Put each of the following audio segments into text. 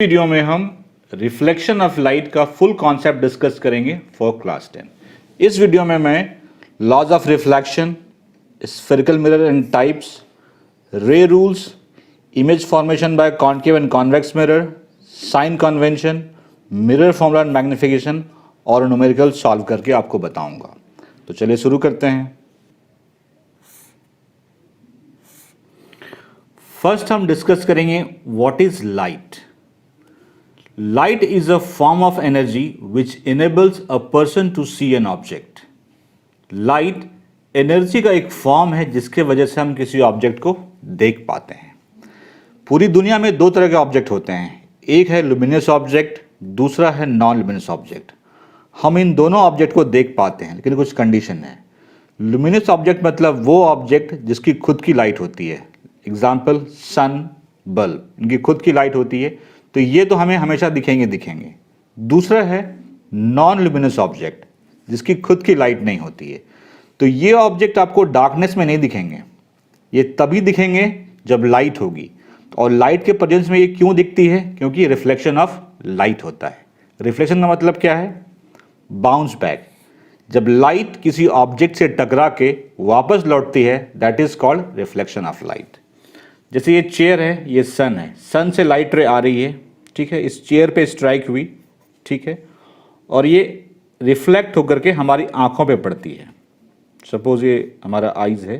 Video में हम reflection of light का फुल कॉन्सेप्ट डिस्कस करेंगे फॉर क्लास 10। इस वीडियो में मैं laws of reflection, spherical mirror and types, ray rules, image formation by concave and convex mirror, sign convention, mirror formula and magnification और numerical solve करके आपको बताऊंगा। तो चलिए शुरू करते हैं। फर्स्ट हम डिस्कस करेंगे what is light. Light is a form of energy which enables a person to see an object. Light energy का एक फॉर्म है जिसके वजह से हम किसी ऑब्जेक्ट को देख पाते हैं। पूरी दुनिया में दो तरह के ऑब्जेक्ट होते हैं, एक है लुमिनस ऑब्जेक्ट, दूसरा है नॉन लुमिनस ऑब्जेक्ट। हम इन दोनों ऑब्जेक्ट को देख पाते हैं, लेकिन कुछ कंडीशन है। लुमिनस ऑब्जेक्ट मतलब वो ऑब्जेक्ट जिसकी खुद की लाइट होती है, एग्जाम्पल सन, बल्ब, इनकी खुद की लाइट होती है, तो ये तो हमें हमेशा दिखेंगे। दूसरा है नॉन लुमिनस ऑब्जेक्ट जिसकी खुद की लाइट नहीं होती है, तो ये ऑब्जेक्ट आपको डार्कनेस में नहीं दिखेंगे, ये तभी दिखेंगे जब लाइट होगी। और लाइट के प्रेजेंस में ये क्यों दिखती है? क्योंकि रिफ्लेक्शन ऑफ लाइट होता है। रिफ्लेक्शन का मतलब क्या है? Bounce back. जब लाइट किसी ऑब्जेक्ट से टकरा के वापस लौटती है, that is called reflection of light. जैसे ये चेयर है, ये सन है, सन से लाइट रे आ रही है, ठीक है, इस चेयर पे स्ट्राइक हुई, ठीक है, और ये रिफ्लेक्ट होकर के हमारी आंखों पे पड़ती है। सपोज ये हमारा आईज है,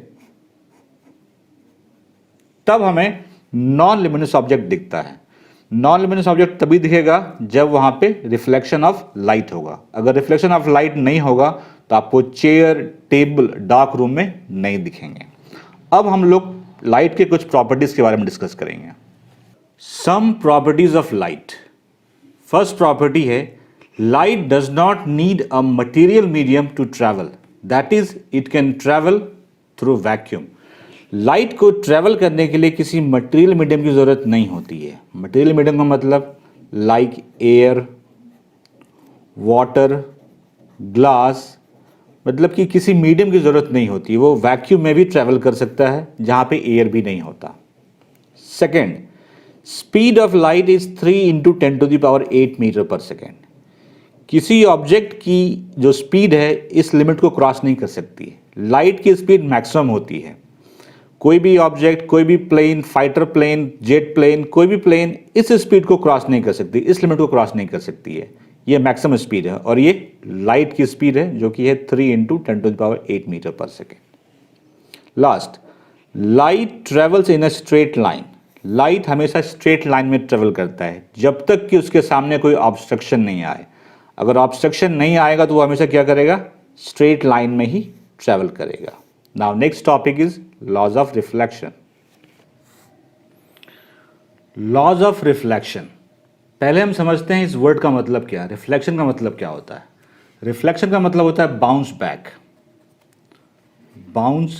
तब हमें नॉन लुमिनस ऑब्जेक्ट दिखता है। नॉन लुमिनस ऑब्जेक्ट तभी दिखेगा जब वहां पे रिफ्लेक्शन ऑफ लाइट होगा। अगर रिफ्लेक्शन ऑफ लाइट नहीं होगा तो आपको चेयर, टेबल डार्क रूम में नहीं दिखेंगे। अब हम लोग लाइट के कुछ प्रॉपर्टीज के बारे में डिस्कस करेंगे। Some properties of light. First property है light does not need a material medium to travel, that is it can travel through vacuum. Light को ट्रैवल करने के लिए किसी मटेरियल मीडियम की जरूरत नहीं होती है। मटेरियल मीडियम का मतलब लाइक एयर, वाटर, ग्लास, मतलब कि किसी मीडियम की जरूरत नहीं होती, वो वैक्यूम में भी ट्रैवल कर सकता है जहां पे एयर भी नहीं होता। Second, speed of light is 3 × 10⁸ metre per second. किसी ऑब्जेक्ट की जो स्पीड है इस लिमिट को क्रॉस नहीं कर सकती। लाइट की स्पीड मैक्सिमम होती है। कोई भी ऑब्जेक्ट, कोई भी plane, fighter plane, jet plane, कोई भी प्लेन इस स्पीड को क्रॉस नहीं कर सकती, इस लिमिट को क्रॉस नहीं कर सकती है। ये मैक्सिमम स्पीड है और ये लाइट की स्पीड है जो कि है 3 × 10⁸ metre per second. Last, light travels in a straight line. Light हमेशा स्ट्रेट लाइन में ट्रेवल करता है जब तक कि उसके सामने कोई ऑब्स्ट्रक्शन नहीं आए। अगर ऑब्स्ट्रक्शन नहीं आएगा तो वो हमेशा क्या करेगा? स्ट्रेट लाइन में ही ट्रेवल करेगा। Now next topic is laws of reflection. Laws of reflection, पहले हम समझते हैं इस वर्ड का मतलब क्या है। रिफ्लेक्शन का मतलब क्या होता है? रिफ्लेक्शन का मतलब होता है बाउंस बैक। Bounce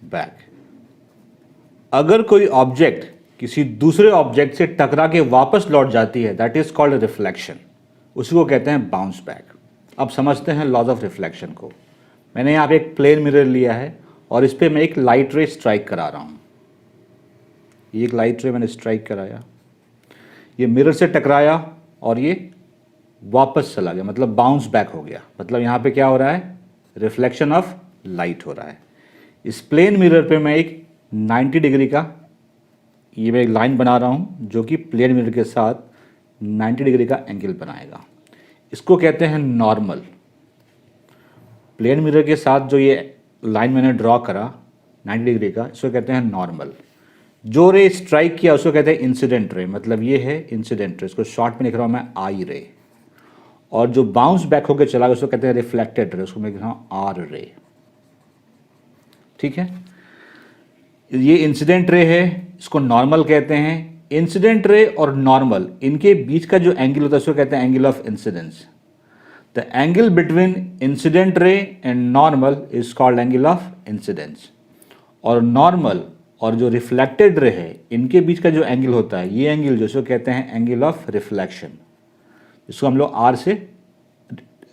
back. अगर कोई ऑब्जेक्ट किसी दूसरे ऑब्जेक्ट से टकरा के वापस लौट जाती है, दैट इज कॉल्ड रिफ्लेक्शन, उसी को कहते हैं बाउंस बैक। अब समझते हैं लॉज ऑफ रिफ्लेक्शन को। मैंने यहाँ पे एक प्लेन मिरर लिया है और इस पर मैं एक लाइट रे स्ट्राइक करा रहा हूँ। ये एक लाइट रे मैंने स्ट्राइक कराया, ये मिरर से टकराया और ये वापस चला गया, मतलब बाउंस बैक हो गया। मतलब यहाँ पे क्या हो रहा है? रिफ्लेक्शन ऑफ लाइट हो रहा है। इस प्लेन मिरर पे मैं एक 90 डिग्री का ये मैं एक लाइन बना रहा हूँ जो कि प्लेन मिरर के साथ 90 डिग्री का एंगल बनाएगा। इसको कहते हैं नॉर्मल। प्लेन मिरर के साथ जो ये लाइन मैंने ड्रॉ करा 90 डिग्री का, इसको कहते हैं नॉर्मल। जो रे स्ट्राइक किया उसको कहते हैं इंसिडेंट रे, मतलब ये है इंसिडेंट रे, इसको शॉर्ट में लिख रहा हूँ मैं आई रे। और जो बाउंस बैक होकर चला गया उसको कहते हैं रिफ्लेक्टेड रे, उसको मैं लिख रहा हूँ आर रे। ठीक है, ये इंसिडेंट रे है, इसको नॉर्मल कहते हैं। इंसिडेंट रे और नॉर्मल, इनके बीच का जो एंगल होता है उसको कहते हैं angle of incidence. The angle between incident ray and normal is called angle of incidence. और नॉर्मल और जो रिफ्लेक्टेड रे है इनके बीच का जो एंगल होता है, ये एंगल जो कहते हैं एंगल ऑफ रिफ्लेक्शन, इसको हम लोग आर से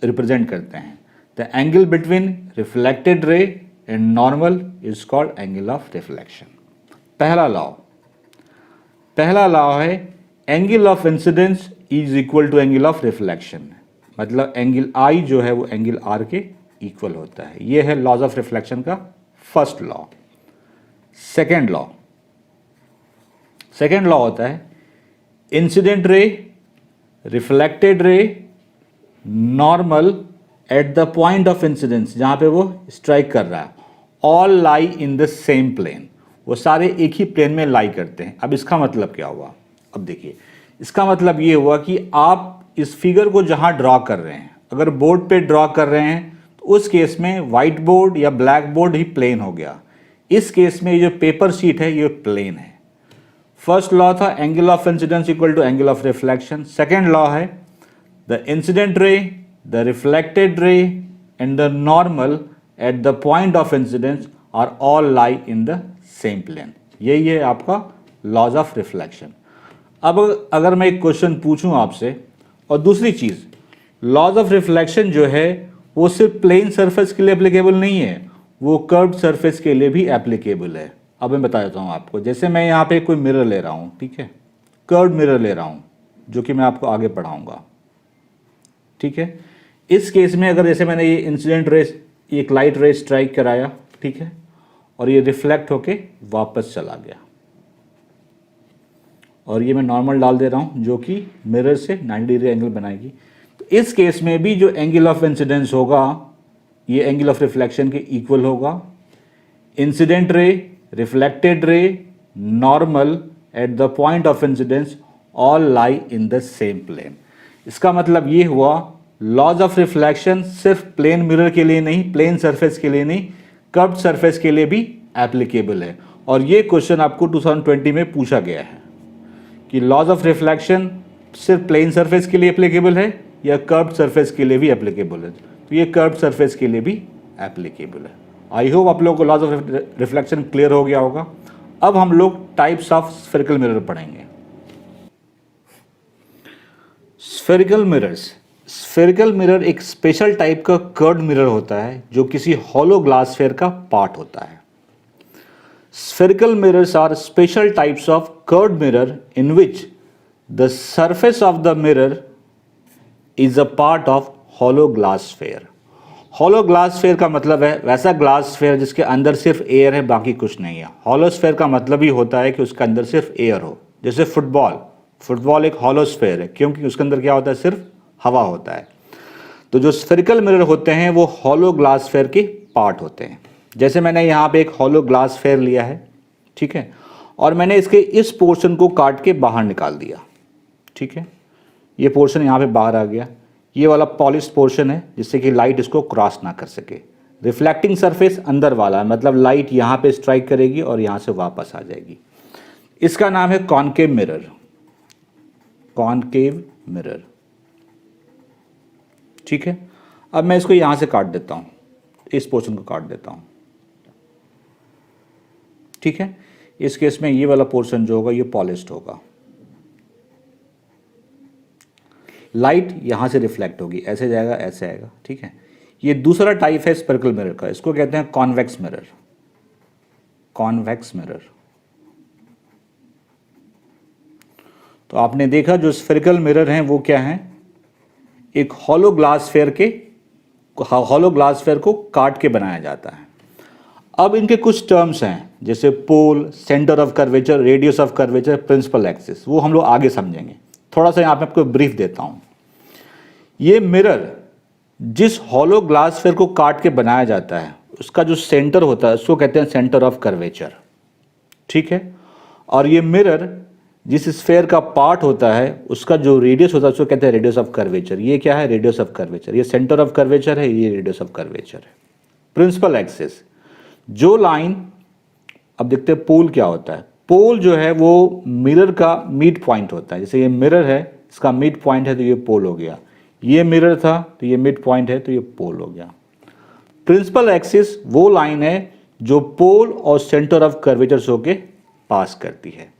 रिप्रेजेंट करते हैं। The angle between reflected ray and normal is called angle of reflection. पहला लॉ है angle of incidence is equal to angle of reflection, मतलब एंगल आई जो है वो एंगल आर के इक्वल होता है। ये है लॉज ऑफ रिफ्लेक्शन का फर्स्ट लॉ। सेकेंड लॉ होता है incident ray, reflected ray, normal at the point of incidence, जहां पे वो स्ट्राइक कर रहा है, all lie in the same plane, वो सारे एक ही प्लेन में लाई करते हैं। अब इसका मतलब क्या हुआ? अब देखिए, इसका मतलब ये हुआ कि आप इस फिगर को जहां ड्रॉ कर रहे हैं, अगर बोर्ड पे ड्रॉ कर रहे हैं तो उस केस में व्हाइट बोर्ड या ब्लैक बोर्ड ही प्लेन हो गया। इस केस में ये जो पेपर शीट है ये प्लेन है। फर्स्ट लॉ था angle of incidence equal to angle of reflection. Second law है the incident ray, the reflected ray and the normal at the point of incidence are all lie in the same plane. यही है आपका laws of reflection. अब अगर मैं एक question पूछूं आपसे, और दूसरी चीज़, लॉज ऑफ रिफ्लेक्शन जो है वो सिर्फ प्लेन सरफेस के लिए एप्लीकेबल नहीं है, वो कर्व्ड सरफेस के लिए भी एप्लीकेबल है। अब मैं बता देता हूँ आपको। जैसे मैं यहाँ पे कोई मिरर ले रहा हूँ, ठीक है, कर्व्ड मिरर ले रहा हूँ, जो कि मैं आपको आगे पढ़ाऊँगा, ठीक है। इस केस में अगर जैसे मैंने ये इंसिडेंट रे, एक लाइट रे स्ट्राइक कराया, ठीक है, और ये रिफ्लेक्ट होके वापस चला गया, और ये मैं नॉर्मल डाल दे रहा हूँ जो कि मिरर से 90 डिग्री एंगल बनाएगी, तो इस केस में भी जो एंगल ऑफ इंसिडेंस होगा ये एंगल ऑफ रिफ्लेक्शन के इक्वल होगा। Incident ray, reflected ray, normal at the point of incidence all lie in the same plane. इसका मतलब ये हुआ लॉज ऑफ रिफ्लेक्शन सिर्फ प्लेन मिरर के लिए नहीं, प्लेन सरफेस के लिए नहीं, कर्व्ड सरफेस के लिए भी एप्लीकेबल है। और ये क्वेश्चन आपको 2020 में पूछा गया है कि लॉज ऑफ रिफ्लेक्शन सिर्फ प्लेन सरफेस के लिए एप्लीकेबल है या कर्व्ड सरफेस के लिए भी एप्लीकेबल है। तो ये कर्व्ड सरफेस के लिए भी एप्लीकेबल है। आई होप आप लोगों को लॉज ऑफ रिफ्लेक्शन क्लियर हो गया होगा। अब हम लोग टाइप्स ऑफ स्फेरिकल मिरर पढ़ेंगे। Spherical mirrors. स्फेरिकल मिरर एक स्पेशल टाइप का कर्व्ड मिरर होता है जो किसी हॉलो ग्लास स्फेयर का पार्ट होता है। Spherical mirrors are special types of curved mirror in which the surface of the mirror is a part of hollow glass sphere. Hollow glass sphere का मतलब है वैसा ग्लास स्फेयर जिसके अंदर सिर्फ एयर है, बाकी कुछ नहीं है। हॉलो स्फेयर का मतलब ही होता है कि उसके अंदर सिर्फ एयर हो। जैसे फुटबॉल एक हॉलो स्फेयर है क्योंकि उसके अंदर क्या होता है, सिर्फ हवा होता है। तो जो स्फेरिकल मिरर होते हैं वो हॉलो ग्लास स्फेयर के पार्ट होते हैं। जैसे मैंने यहाँ पे एक हॉलो ग्लास स्फेयर लिया है, ठीक है, और मैंने इसके इस पोर्शन को काट के बाहर निकाल दिया, ठीक है। ये पोर्शन यहाँ पे बाहर आ गया। ये वाला पॉलिश्ड पोर्शन है जिससे कि लाइट इसको क्रॉस ना कर सके। रिफ्लेक्टिंग सरफेस अंदर वाला है, मतलब लाइट यहाँ पे स्ट्राइक करेगी और यहाँ से वापस आ जाएगी। इसका नाम है कॉनकेव मिरर। कॉनकेव मिरर, ठीक है। अब मैं इसको यहाँ से काट देता हूँ, इस पोर्शन को काट देता हूँ, ठीक है। इस केस में ये वाला पोर्शन जो होगा ये पॉलिश्ड होगा। लाइट यहां से रिफ्लेक्ट होगी, ऐसे जाएगा, ऐसे आएगा, ठीक है। ये दूसरा टाइप है स्फेरिकल मिरर का, इसको कहते हैं कॉन्वेक्स मिरर। Convex mirror. तो आपने देखा जो स्फेरिकल मिरर हैं वो क्या हैं, एक हॉलो ग्लास स्फेयर को काट के बनाया जाता है। अब इनके कुछ टर्म्स हैं जैसे pole, centre of curvature, radius of curvature, principal axis, वो हम लोग आगे समझेंगे। थोड़ा सा यहाँ पे आपको ब्रीफ देता हूँ। ये मिरर जिस हॉलो ग्लास स्फेयर को काट के बनाया जाता है उसका जो सेंटर होता है उसको कहते हैं सेंटर ऑफ कर्वेचर, ठीक है। और ये मिरर जिस स्फेयर का पार्ट होता है उसका जो रेडियस होता है उसको कहते हैं रेडियस ऑफ कर्वेचर। ये क्या है, रेडियस ऑफ कर्वेचर। ये सेंटर ऑफ कर्वेचर है, ये रेडियस ऑफ कर्वेचर है। प्रिंसिपल एक्सिस, जो लाइन, अब देखते हैं पोल क्या होता है। पोल जो है वो मिरर का मिड पॉइंट होता है। जैसे ये मिरर है, इसका मिड पॉइंट है तो ये पोल हो गया। ये मिरर था तो ये मिड पॉइंट है तो ये पोल हो गया। प्रिंसिपल एक्सिस वो लाइन है जो पोल और सेंटर ऑफ कर्वेचर से होके पास करती है।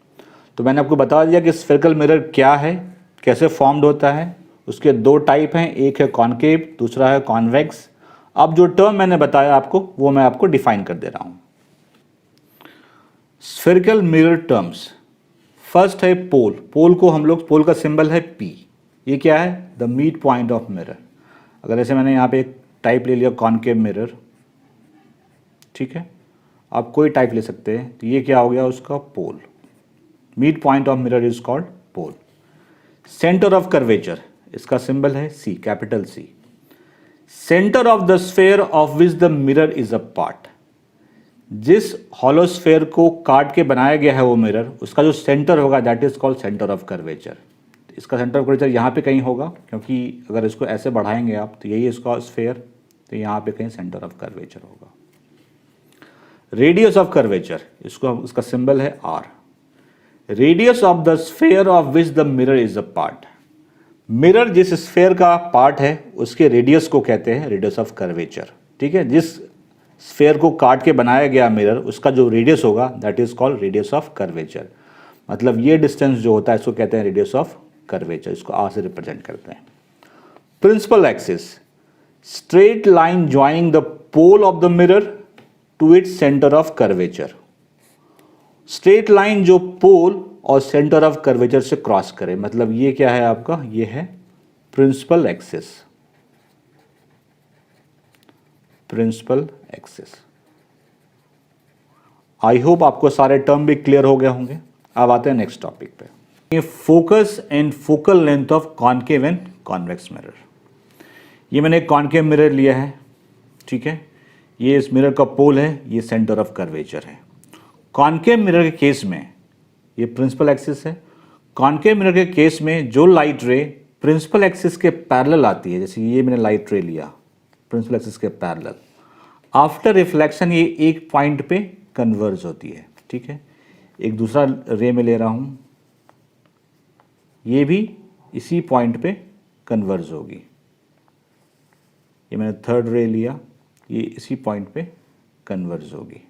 तो मैंने आपको बता दिया कि स्फेरिकल मिरर क्या है, कैसे फॉर्म्ड होता है। उसके दो टाइप हैं, एक है कॉनकेव, दूसरा है कॉन्वेक्स। अब जो टर्म मैंने बताया आपको वो मैं आपको डिफाइन कर दे रहा हूं। Spherical mirror terms. फर्स्ट है पोल, पोल को हम लोग, पोल का सिंबल है P, ये क्या है, the mid point of mirror. अगर ऐसे मैंने यहाँ पे एक टाइप ले लिया कॉनकेव मिरर, ठीक है, आप कोई टाइप ले सकते हैं, तो ये क्या हो गया उसका pole, mid point of mirror is called pole. Centre of curvature, इसका सिंबल है C, capital C। Centre of the sphere of which the mirror is a part, जिस हॉलो स्फेयर को काट के बनाया गया है वो मिरर, उसका जो सेंटर होगा that is called centre of curvature. इसका सेंटर ऑफ कर्वेचर यहाँ पे कहीं होगा, क्योंकि अगर इसको ऐसे बढ़ाएंगे आप तो यही इसका स्फेयर, तो यहाँ पे कहीं सेंटर ऑफ कर्वेचर होगा। रेडियस ऑफ कर्वेचर, इसका सिंबल है R। Radius of the sphere of which the mirror is a part, mirror जिस स्फेयर का पार्ट है उसके रेडियस को कहते हैं रेडियस ऑफ कर्वेचर, ठीक है। जिस स्फेयर को काट के बनाया गया मिरर, उसका जो रेडियस होगा that is called radius of curvature. मतलब ये डिस्टेंस जो होता है इसको कहते हैं रेडियस ऑफ कर्वेचर, इसको R से रिप्रेजेंट करते हैं। Principal axis, straight line joining the pole of the mirror to its centre of curvature. Straight line जो पोल और सेंटर ऑफ कर्वेचर से क्रॉस करे, मतलब ये क्या है आपका, ये है principal axis. Principal axis. I hope आपको सारे टर्म भी क्लियर हो गए होंगे। अब आते हैं नेक्स्ट टॉपिक पे, ये focus and focal length of concave and convex mirror. ये मैंने एक कॉनकेव मिरर लिया है, ठीक है, ये इस मिरर का पोल है, ये सेंटर ऑफ कर्वेचर है। कॉनकेव मिरर के केस में ये प्रिंसिपल एक्सिस है। कॉनकेव मिरर के केस में जो लाइट रे प्रिंसिपल एक्सिस के पैरेलल आती है, जैसे ये मैंने लाइट रे लिया प्रिंसिपल एक्सिस के पैरेलल, आफ्टर रिफ्लेक्शन ये एक पॉइंट पे कन्वर्ज होती है, ठीक है। एक दूसरा रे में ले रहा हूँ, ये भी इसी पॉइंट पे कन्वर्ज होगी। ये मैंने थर्ड रे लिया, ये इसी पॉइंट पे कन्वर्ज होगी।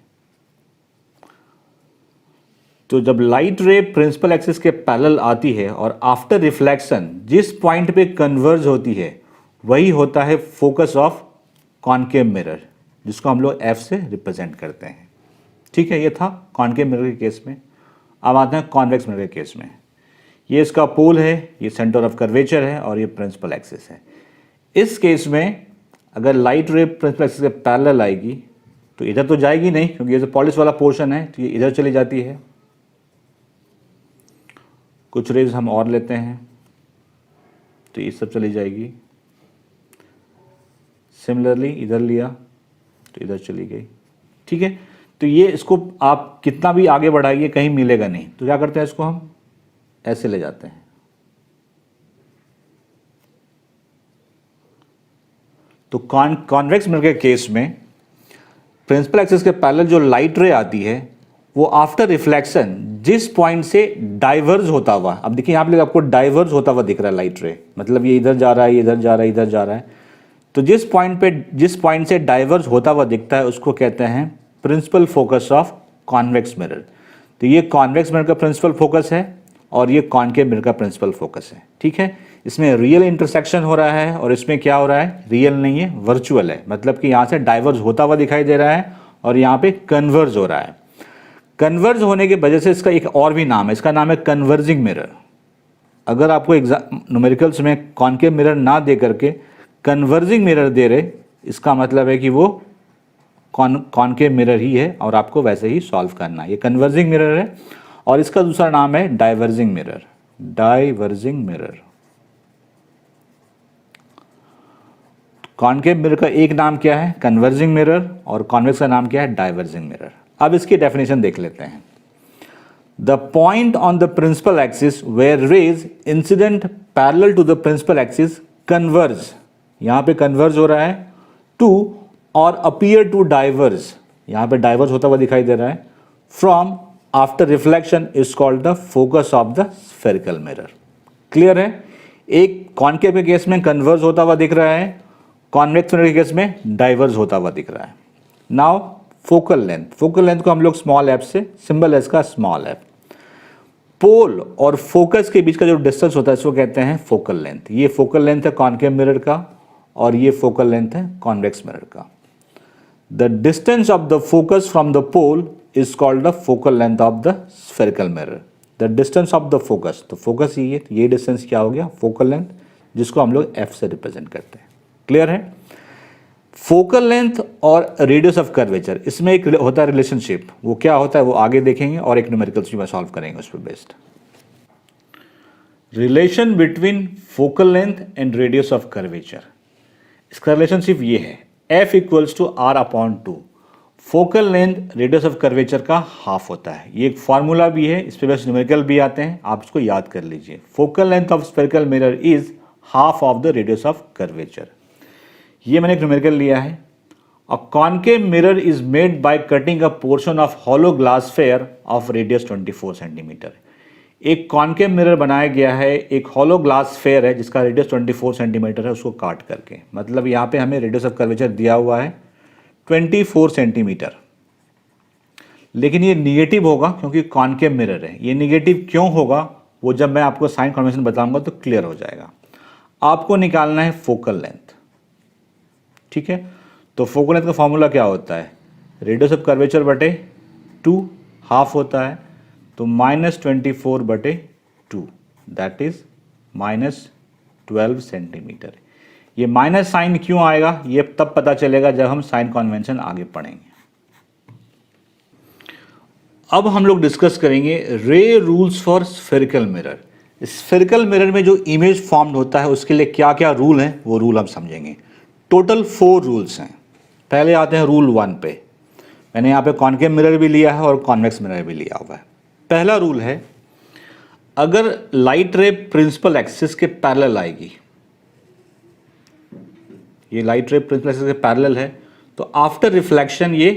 तो जब लाइट रे प्रिंसिपल एक्सिस के पैरेलल आती है और आफ्टर रिफ्लेक्शन जिस पॉइंट पे कन्वर्ज होती है वही होता है फोकस ऑफ कॉनकेव मिरर, जिसको हम लोग F से रिप्रेजेंट करते हैं, ठीक है। ये था कॉनकेव मिरर के केस में। अब आते हैं कॉन्वेक्स मिरर के केस में। ये इसका पोल है, ये सेंटर ऑफ कर्वेचर है और ये प्रिंसिपल एक्सिस है। इस केस में अगर लाइट रे प्रिंसिपल एक्सिस के पैरेलल आएगी तो इधर तो जाएगी नहीं, क्योंकि ये जो पॉलिश वाला पोर्शन है तो ये इधर चली जाती है। कुछ रेज हम और लेते हैं तो ये सब चली जाएगी। सिमिलरली इधर लिया तो इधर चली गई, ठीक है। तो ये इसको आप कितना भी आगे बढ़ाइए कहीं मिलेगा नहीं, तो क्या करते हैं, इसको हम ऐसे ले जाते हैं। तो कॉन्वेक्स मिरर के केस में प्रिंसिपल एक्सिस के पैरेलल जो लाइट रे आती है वो आफ्टर रिफ्लेक्शन जिस पॉइंट से डाइवर्ज होता हुआ, अब देखिए यहाँ पे आपको डाइवर्ज होता हुआ दिख रहा है लाइट रे, मतलब ये इधर जा रहा है, ये इधर जा रहा है, इधर जा रहा है। तो जिस पॉइंट से डाइवर्ज होता हुआ दिखता है उसको कहते हैं principal focus of convex mirror. तो ये कॉन्वेक्स मिरर का प्रिंसिपल फोकस है और ये कॉनकेव मिरर का प्रिंसिपल फोकस है, ठीक है। इसमें रियल इंटरसेक्शन हो रहा है और इसमें क्या हो रहा है, रियल नहीं है, वर्चुअल है। मतलब कि यहाँ से डाइवर्ज होता हुआ दिखाई दे रहा है और यहाँ पे कन्वर्ज हो रहा है। कन्वर्ज होने की वजह से इसका एक और भी नाम है, इसका नाम है कन्वर्जिंग मिरर। अगर आपको न्यूमेरिकल्स में कॉनकेव मिरर ना दे करके कन्वर्जिंग मिरर दे रहे, इसका मतलब है कि वो कॉनकेव मिरर ही है और आपको वैसे ही सॉल्व करना है। ये कन्वर्जिंग मिरर है और इसका दूसरा नाम है diverging mirror. Diverging mirror, concave mirror का एक नाम क्या है, कन्वर्जिंग मिरर, और कॉन्वेक्स का नाम क्या है, डाइवर्जिंग मिरर। अब इसकी डेफिनेशन देख लेते हैं। The point on the principal axis where rays incident parallel to the principal axis converge, यहाँ पे कन्वर्ज हो रहा है, टू और अपीयर टू डाइवर्ज, यहाँ पे डाइवर्ज होता हुआ दिखाई दे रहा है, from after reflection is called the focus of the spherical mirror. Clear है, एक कॉनकेव के केस में कन्वर्ज होता हुआ दिख रहा है, कॉन्वेक्स मिरर के केस में डाइवर्ज होता हुआ दिख रहा है। Now focal length, focal length को हम लोग स्मॉल एफ से, सिंबल है इसका स्मॉल एफ। पोल और फोकस के बीच का जो डिस्टेंस होता है इसको कहते हैं फोकल लेंथ। ये फोकल लेंथ है कॉनकेव मिरर का और ये फोकल लेंथ है कॉन्वेक्स मिरर का। The distance of the focus from the pole is called the focal length of the spherical mirror. The distance of the focus, तो focus ये है, तो ये डिस्टेंस क्या हो गया, फोकल लेंथ, जिसको हम लोग एफ से रिप्रेजेंट करते हैं। क्लियर है? फोकल लेंथ और रेडियस ऑफ कर्वेचर, इसमें एक होता है रिलेशनशिप, वो क्या होता है वो आगे देखेंगे और एक न्यूमेरिकल्स में सॉल्व करेंगे उस पर based. Relation between focal length and radius of curvature, इसका रिलेशनशिप ये है, F equals to R upon two, focal length radius of curvature का हाफ होता है। ये एक फार्मूला भी है, इस पे बस न्यूमेरिकल भी आते हैं, आप इसको याद कर लीजिए। Focal length of spherical mirror is half of the radius of curvature. ये मैंने एक न्यूमेरिकल लिया है। A concave mirror is made by cutting a portion of hollow glass fair of radius 24 centimetre. एक कॉनकेव मिरर बनाया गया है, एक हॉलो ग्लास फेयर है जिसका रेडियस 24 सेंटीमीटर है, उसको काट करके, मतलब यहाँ पे हमें रेडियस ऑफ कर्वेचर दिया हुआ है 24 सेंटीमीटर, लेकिन ये निगेटिव होगा क्योंकि कॉनकेव मिरर है। ये निगेटिव क्यों होगा वो जब मैं आपको साइन कन्वेंशन बताऊंगा तो क्लियर हो जाएगा। आपको निकालना है फोकल लेंथ, ठीक है? तो फोकल लेंथ का फॉर्मूला क्या होता है, रेडियस ऑफ कर्वेचर बटे 2, हाफ होता है, तो -24 बटे 2, दैट इज -12 सेंटीमीटर। ये माइनस साइन क्यों आएगा ये तब पता चलेगा जब हम साइन कन्वेंशन आगे पढ़ेंगे। अब हम लोग डिस्कस करेंगे रे rules for spherical mirror. Spherical mirror में जो इमेज फॉर्म्ड होता है उसके लिए क्या क्या रूल हैं वो रूल हम समझेंगे। टोटल 4 रूल्स हैं। पहले आते हैं रूल 1 पे। मैंने यहाँ पे कॉनकेव मिरर भी लिया है और कॉन्वेक्स मिरर भी लिया हुआ है। पहला रूल है, अगर लाइट रे प्रिंसिपल एक्सिस के पैरेलल आएगी, ये लाइट रे प्रिंसिपल एक्सिस के पैरेलल है, तो आफ्टर रिफ्लेक्शन ये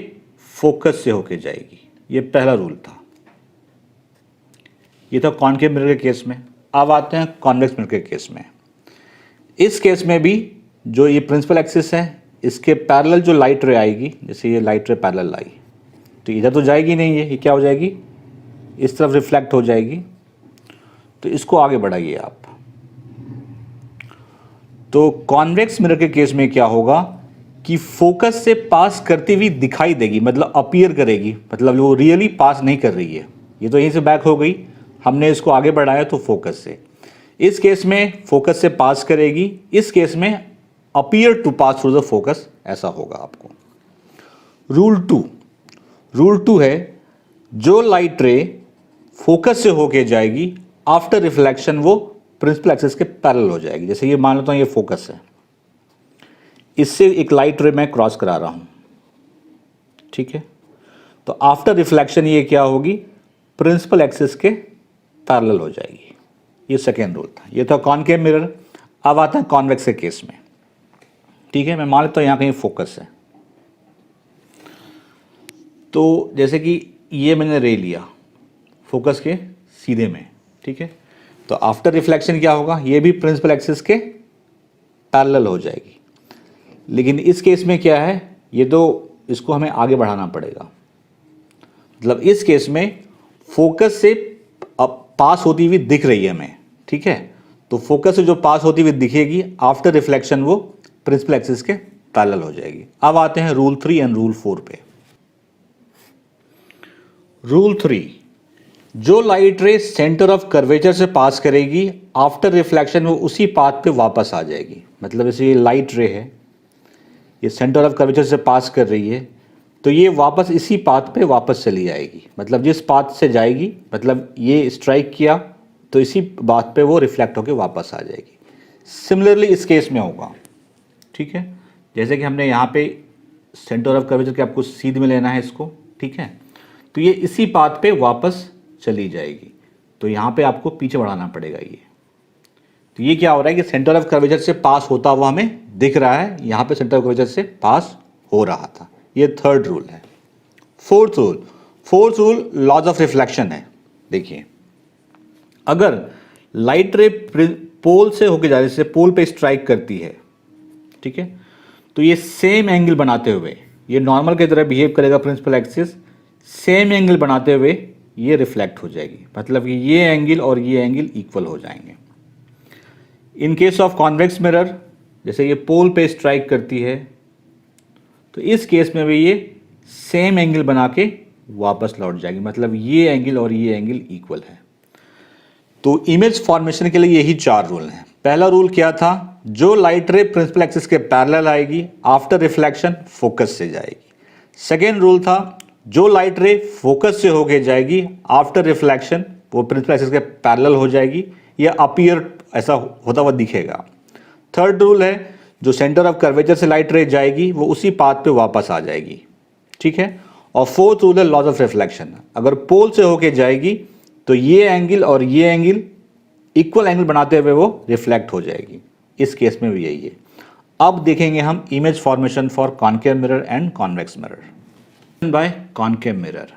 फोकस से होके जाएगी। ये पहला रूल था। ये था कॉनकेव मिरर के केस में। अब आते हैं कॉन्वेक्स मिरर के केस में। इस केस में भी जो ये प्रिंसिपल एक्सिस है इसके पैरेलल जो लाइट रे आएगी, जैसे ये लाइट रे पैरेलल आई, तो इधर तो जाएगी नहीं, ये क्या हो जाएगी, इस तरफ रिफ्लेक्ट हो जाएगी। तो इसको आगे बढ़ाइए आप। तो कॉन्वेक्स मिरर के केस में क्या होगा कि फोकस से पास करती हुई दिखाई देगी, मतलब अपीयर करेगी, मतलब वो रियली पास नहीं कर रही है। ये तो यहीं से बैक हो गई, हमने इसको आगे बढ़ाया तो फोकस से। इस केस में फोकस से पास करेगी, इस केस में appear to pass through the focus, ऐसा होगा आपको। रूल 2 है, जो लाइट रे फोकस से होके जाएगी आफ्टर रिफ्लेक्शन वो प्रिंसिपल एक्सिस के पैरेलल हो जाएगी। जैसे ये मान लेता हूँ ये फोकस है, इससे एक लाइट रे मैं क्रॉस करा रहा हूँ, ठीक है? तो आफ्टर रिफ्लेक्शन ये क्या होगी, प्रिंसिपल एक्सिस के पैरेलल हो जाएगी। ये सेकेंड रूल था। ये था कॉनकेव मिरर। अब आता है कॉन्वेक्स के केस में, ठीक है? मैं मान लेता हूँ यहाँ कहीं फोकस है, तो जैसे कि ये मैंने रे लिया फोकस के सीधे में, ठीक है? तो आफ्टर रिफ्लेक्शन क्या होगा, ये भी प्रिंसिपल एक्सिस के पैरेलल हो जाएगी। लेकिन इस केस में क्या है, ये तो इसको हमें आगे बढ़ाना पड़ेगा। मतलब इस केस में फोकस से अब पास होती हुई दिख रही है हमें, ठीक है? तो फोकस से जो पास होती हुई दिखेगी आफ्टर रिफ्लेक्शन वो प्रिंसिपल एक्सिस के पैरेलल हो जाएगी। अब आते हैं रूल 3 एंड रूल 4 पे। रूल 3, जो लाइट रे सेंटर ऑफ कर्वेचर से पास करेगी आफ्टर रिफ्लेक्शन वो उसी पाथ पे वापस आ जाएगी। मतलब जैसे ये लाइट रे है, ये सेंटर ऑफ कर्वेचर से पास कर रही है, तो ये वापस इसी पाथ पे वापस चली जाएगी। मतलब जिस पाथ से जाएगी, मतलब ये स्ट्राइक किया तो इसी पाथ पे वो रिफ्लेक्ट होकर वापस आ जाएगी। सिमिलरली इस केस में होगा, ठीक है? जैसे कि हमने यहाँ पे सेंटर ऑफ कर्वेचर के आपको सीधे में लेना है इसको, ठीक है? तो ये इसी पाथ पे वापस चली जाएगी, तो यहाँ पे आपको पीछे बढ़ाना पड़ेगा ये। तो ये क्या हो रहा है कि सेंटर ऑफ कर्वेचर से पास होता हुआ हमें दिख रहा है, यहाँ पे सेंटर ऑफ कर्वेचर से पास हो रहा था। ये थर्ड रूल है। Fourth rule laws of reflection है। देखिए, अगर लाइट रे पोल से होके जा रही है, जैसे पोल पे स्ट्राइक करती है, ठीक है? तो ये सेम एंगल बनाते हुए, ये नॉर्मल की तरह बिहेव करेगा प्रिंसिपल एक्सिस, सेम एंगल बनाते हुए ये रिफ्लेक्ट हो जाएगी। मतलब कि ये एंगल और ये एंगल इक्वल हो जाएंगे। इन केस ऑफ कॉन्वेक्स मिरर, जैसे ये पोल पे स्ट्राइक करती है, तो इस केस में भी ये सेम एंगल बना के वापस लौट जाएगी। मतलब ये एंगल और ये एंगल इक्वल है। तो इमेज फॉर्मेशन के लिए यही 4 रूल हैं। पहला रूल क्या था, जो लाइट रे प्रिंसिपल एक्सिस के पैरेलल आएगी आफ्टर रिफ्लेक्शन फोकस से जाएगी। सेकेंड रूल था, जो लाइट रे फोकस से होके जाएगी आफ्टर रिफ्लेक्शन वो प्रिंसिपल एक्सिस के पैरेलल हो जाएगी या अपीयर ऐसा होता हुआ दिखेगा। थर्ड रूल है, जो सेंटर ऑफ कर्वेचर से लाइट रे जाएगी वो उसी पाथ पे वापस आ जाएगी, ठीक है। और फोर्थ रूल है लॉज ऑफ रिफ्लेक्शन, अगर पोल से होके जाएगी तो ये एंगल और ये एंगल इक्वल एंगल बनाते हुए वो रिफ्लेक्ट हो जाएगी। इस केस में भी यही है। अब देखेंगे हम image formation for concave mirror and convex mirror. By concave mirror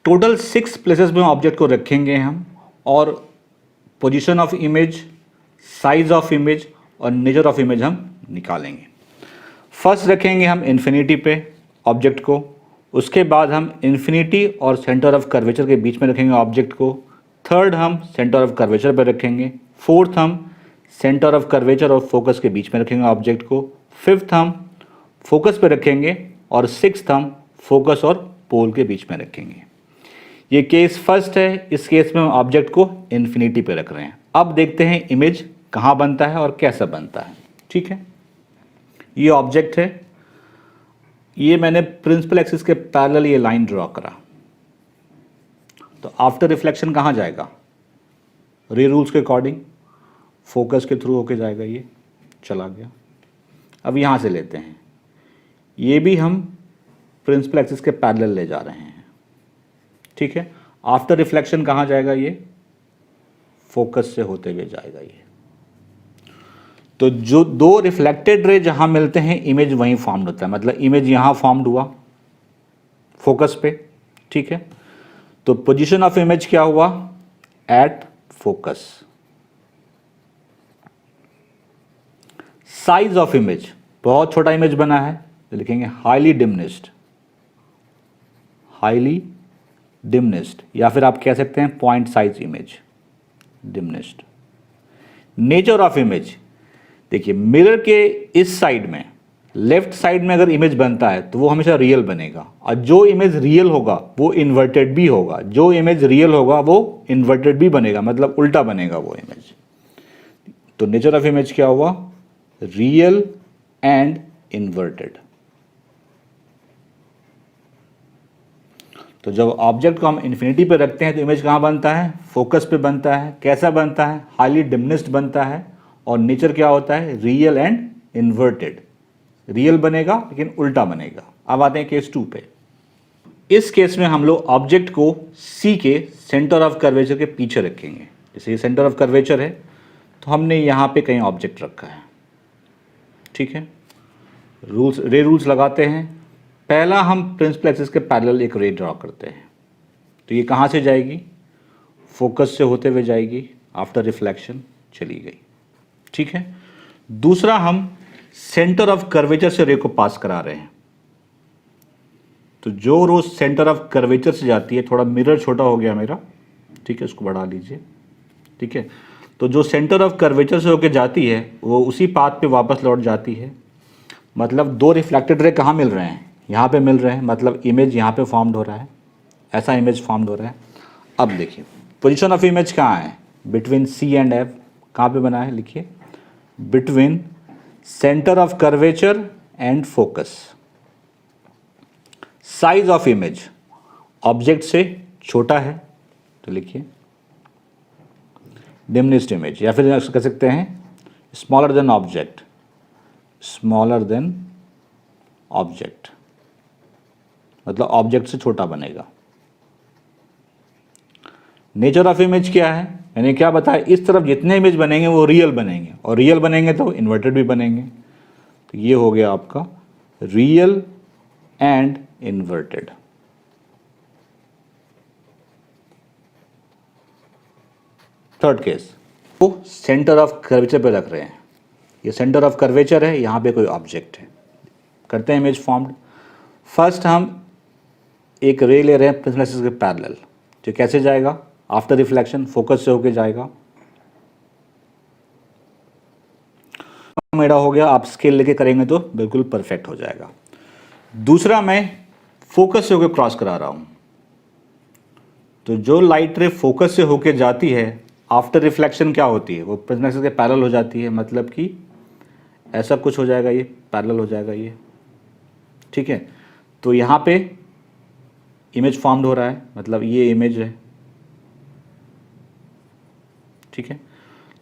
total 6 places में ऑब्जेक्ट को रखेंगे हम, और position of image, size of image और नेचर ऑफ इमेज हम निकालेंगे। फर्स्ट रखेंगे हम इन्फिनिटी पे ऑब्जेक्ट को, उसके बाद हम इन्फिनिटी और सेंटर ऑफ कर्वेचर के बीच में रखेंगे ऑब्जेक्ट को। थर्ड हम सेंटर ऑफ कर्वेचर पे रखेंगे। फोर्थ हम सेंटर ऑफ कर्वेचर और फोकस के बीच में रखेंगे ऑब्जेक्ट को। फिफ्थ हम फोकस पे रखेंगे और सिक्स्थ हम फोकस और पोल के बीच में रखेंगे। ये केस फर्स्ट है, इस केस में हम ऑब्जेक्ट को इन्फिनिटी पे रख रहे हैं। अब देखते हैं इमेज कहाँ बनता है और कैसा बनता है, ठीक है। ये ऑब्जेक्ट है, ये मैंने प्रिंसिपल एक्सिस के पैरेलल ये लाइन ड्रॉ करा, तो आफ्टर रिफ्लेक्शन कहाँ जाएगा, रे रूल्स के अकॉर्डिंग फोकस के थ्रू होके जाएगा, ये चला गया। अब यहाँ से लेते हैं, ये भी हम प्रिंसिपल एक्सिस के पैरेलल ले जा रहे हैं, ठीक है। आफ्टर रिफ्लेक्शन कहाँ जाएगा, ये फोकस से होते हुए जाएगा ये। तो जो दो रिफ्लेक्टेड रे जहाँ मिलते हैं इमेज वहीं फॉर्म्ड होता है, मतलब इमेज यहाँ फॉर्म्ड हुआ फोकस पे, ठीक है। तो पोजीशन ऑफ इमेज क्या हुआ, at focus. Size of image, बहुत छोटा इमेज बना है तो लिखेंगे हाईली डिमिनिश्ड, हाईली डिमिनिश्ड, या फिर आप कह सकते हैं point size image, diminished. Nature of image, देखिए मिरर के इस साइड में, लेफ्ट साइड में अगर इमेज बनता है तो वो हमेशा रियल बनेगा, और जो इमेज रियल होगा वो इन्वर्टेड भी होगा, जो इमेज रियल होगा वो इन्वर्टेड भी बनेगा, मतलब उल्टा बनेगा वो इमेज। तो नेचर ऑफ इमेज क्या हुआ, रियल एंड इन्वर्टेड। तो जब ऑब्जेक्ट को हम इन्फिनिटी पे रखते हैं तो इमेज कहाँ बनता है, फोकस पे बनता है। कैसा बनता है, हाईली डिमिनिश्ड बनता है, और नेचर क्या होता है, रियल एंड इन्वर्टेड। रियल बनेगा लेकिन उल्टा बनेगा। अब आते हैं केस 2 पे। इस केस में हम लोग ऑब्जेक्ट को सी के सेंटर ऑफ कर्वेचर के पीछे रखेंगे। जैसे ये सेंटर ऑफ कर्वेचर है तो हमने यहाँ पे कहीं ऑब्जेक्ट रखा है, ठीक है। रे रूल्स लगाते हैं। पहला हम प्रिंसिपल एक्सिस के पैरेलल एक रे ड्रॉ करते हैं, तो ये कहाँ से जाएगी, फोकस से होते हुए जाएगी, आफ्टर रिफ्लेक्शन चली गई, ठीक है। दूसरा हम सेंटर ऑफ कर्वेचर से रे को पास करा रहे हैं, तो जो रो सेंटर ऑफ कर्वेचर से जाती है, थोड़ा मिरर छोटा हो गया मेरा, ठीक है, इसको बढ़ा लीजिए, ठीक है। तो जो सेंटर ऑफ कर्वेचर से होकर जाती है वो उसी पाथ पे वापस लौट जाती है। मतलब दो रिफ्लेक्टेड रे कहाँ मिल रहे हैं, यहाँ पे मिल रहे हैं, मतलब इमेज यहाँ पे फॉर्म्ड हो रहा है, ऐसा इमेज फॉर्म्ड हो रहा है। अब देखिए पोजीशन ऑफ इमेज कहाँ है, बिटवीन सी एंड एफ, कहाँ पे बना है, लिखिए between centre of curvature and focus. Size of image object से छोटा है तो लिखिए डिमिनिश्ड इमेज, या फिर कह सकते हैं smaller than object, smaller than object, मतलब ऑब्जेक्ट से छोटा बनेगा। नेचर ऑफ इमेज क्या है, मैंने क्या बताया, इस तरफ जितने इमेज बनेंगे वो रियल बनेंगे, और रियल बनेंगे तो इन्वर्टेड भी बनेंगे। तो ये हो गया आपका real and inverted. Third case, वो सेंटर ऑफ कर्वेचर पे रख रहे हैं, ये सेंटर ऑफ कर्वेचर है, यहाँ पे कोई ऑब्जेक्ट है, करते हैं इमेज फॉर्म्ड। फर्स्ट हम एक रे ले रहे हैं प्रिंसिपल एक्सिस के पैरेलल, जो कैसे जाएगा, आफ्टर रिफ्लेक्शन फोकस से होके जाएगा। मेरा हो गया, आप स्केल लेके करेंगे तो बिल्कुल परफेक्ट हो जाएगा। दूसरा मैं फोकस से होकर क्रॉस करा रहा हूं, तो जो लाइट रे फोकस से होके जाती है आफ्टर रिफ्लेक्शन क्या होती है, वो प्रिज्म एक्सिस के पैरेलल हो जाती है, मतलब कि ऐसा कुछ हो जाएगा, ये पैरेलल हो जाएगा ये, ठीक है। तो यहाँ पे इमेज फॉर्म्ड हो रहा है, मतलब ये इमेज है, ठीक है।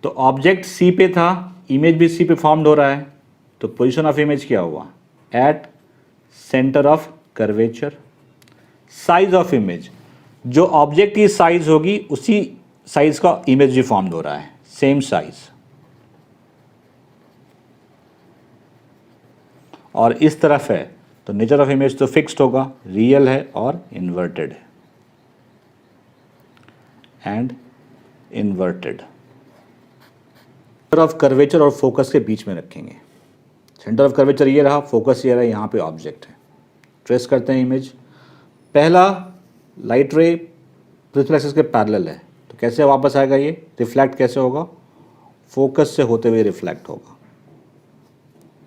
तो ऑब्जेक्ट सी पे था, इमेज भी सी पे फॉर्म्ड हो रहा है, तो पोजीशन ऑफ इमेज क्या हुआ, at centre of curvature. Size of image, जो ऑब्जेक्ट की साइज होगी उसी साइज का इमेज भी फॉर्म्ड हो रहा है, सेम साइज। और इस तरफ है तो नेचर ऑफ इमेज तो फिक्स्ड होगा, रियल है और इन्वर्टेड है, and inverted. Centre of curvature और फोकस के बीच में रखेंगे। सेंटर ऑफ कर्वेचर ये रहा, फोकस ये रहा, यहाँ पे ऑब्जेक्ट है। ट्रेस करते हैं इमेज। पहला लाइट रे प्रिज्म एक्सिस के पैरेलल है, तो कैसे वापस आएगा ये, रिफ्लेक्ट कैसे होगा, फोकस से होते हुए रिफ्लेक्ट होगा,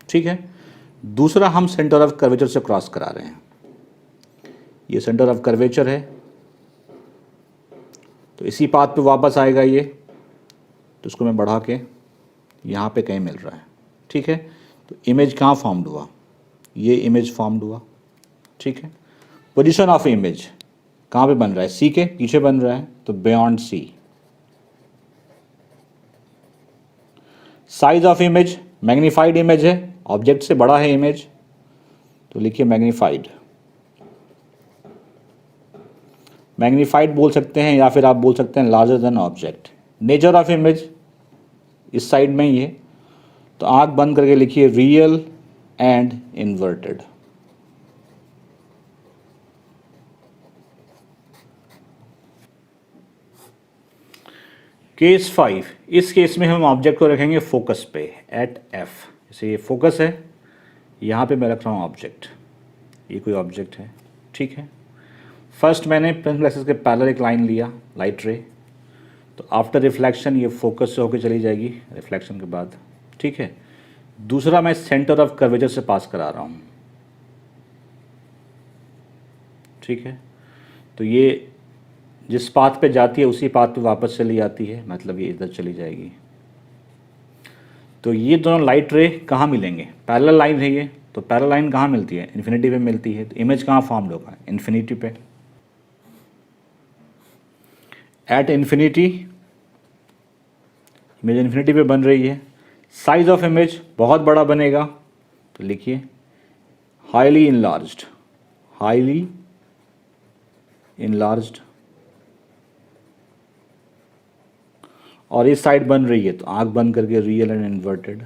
ठीक है। दूसरा हम सेंटर ऑफ कर्वेचर से क्रॉस करा रहे हैं, ये सेंटर ऑफ कर्वेचर है, तो इसी पाथ पे वापस आएगा ये, तो इसको मैं बढ़ा के यहाँ पे कहीं मिल रहा है, ठीक है। तो इमेज कहाँ फॉर्म्ड हुआ, ये इमेज फॉर्म्ड हुआ, ठीक है। पोजीशन ऑफ इमेज कहाँ पे बन रहा है, सी के पीछे बन रहा है, तो beyond C. Size of image, magnified image है, ऑब्जेक्ट से बड़ा है इमेज, तो लिखिए मैग्नीफाइड। मैग्नीफाइड बोल सकते हैं या फिर आप बोल सकते हैं larger than object. Nature of image इस साइड में ही है, तो आंख बंद करके लिखिए रियल एंड इन्वर्टेड। केस 5, इस केस में हम ऑब्जेक्ट को रखेंगे फोकस पे एट एफ। जैसे ये फोकस है, यहाँ पे मैं रख रहा हूँ ऑब्जेक्ट, ये कोई ऑब्जेक्ट है, ठीक है। फर्स्ट मैंने प्रिज्म एक्सिस के पैरेलल एक लाइन लिया, लाइट रे, तो आफ्टर रिफ्लेक्शन ये फोकस से होकर चली जाएगी रिफ्लेक्शन के बाद, ठीक है। दूसरा मैं सेंटर ऑफ कर्वेचर से पास करा रहा हूँ, ठीक है। तो ये जिस पाथ पे जाती है उसी पाथ पे वापस चली जाती है, मतलब ये इधर चली जाएगी। तो ये दोनों लाइट रे कहाँ मिलेंगे, पैरेलल लाइन है ये, तो पैरेलल लाइन कहाँ मिलती है, इन्फिनिटी पे मिलती है। तो इमेज कहाँ फॉर्म्ड होगा, इन्फिनिटी पे। एट इन्फिनिटी इमेज इन्फिनिटी पे बन रही है। साइज ऑफ इमेज बहुत बड़ा बनेगा, तो लिखिए हाईली इनलार्ज्ड, हाईली इनलार्ज्ड। और इस साइड बन रही है, तो आंख बंद करके रियल एंड इन्वर्टेड।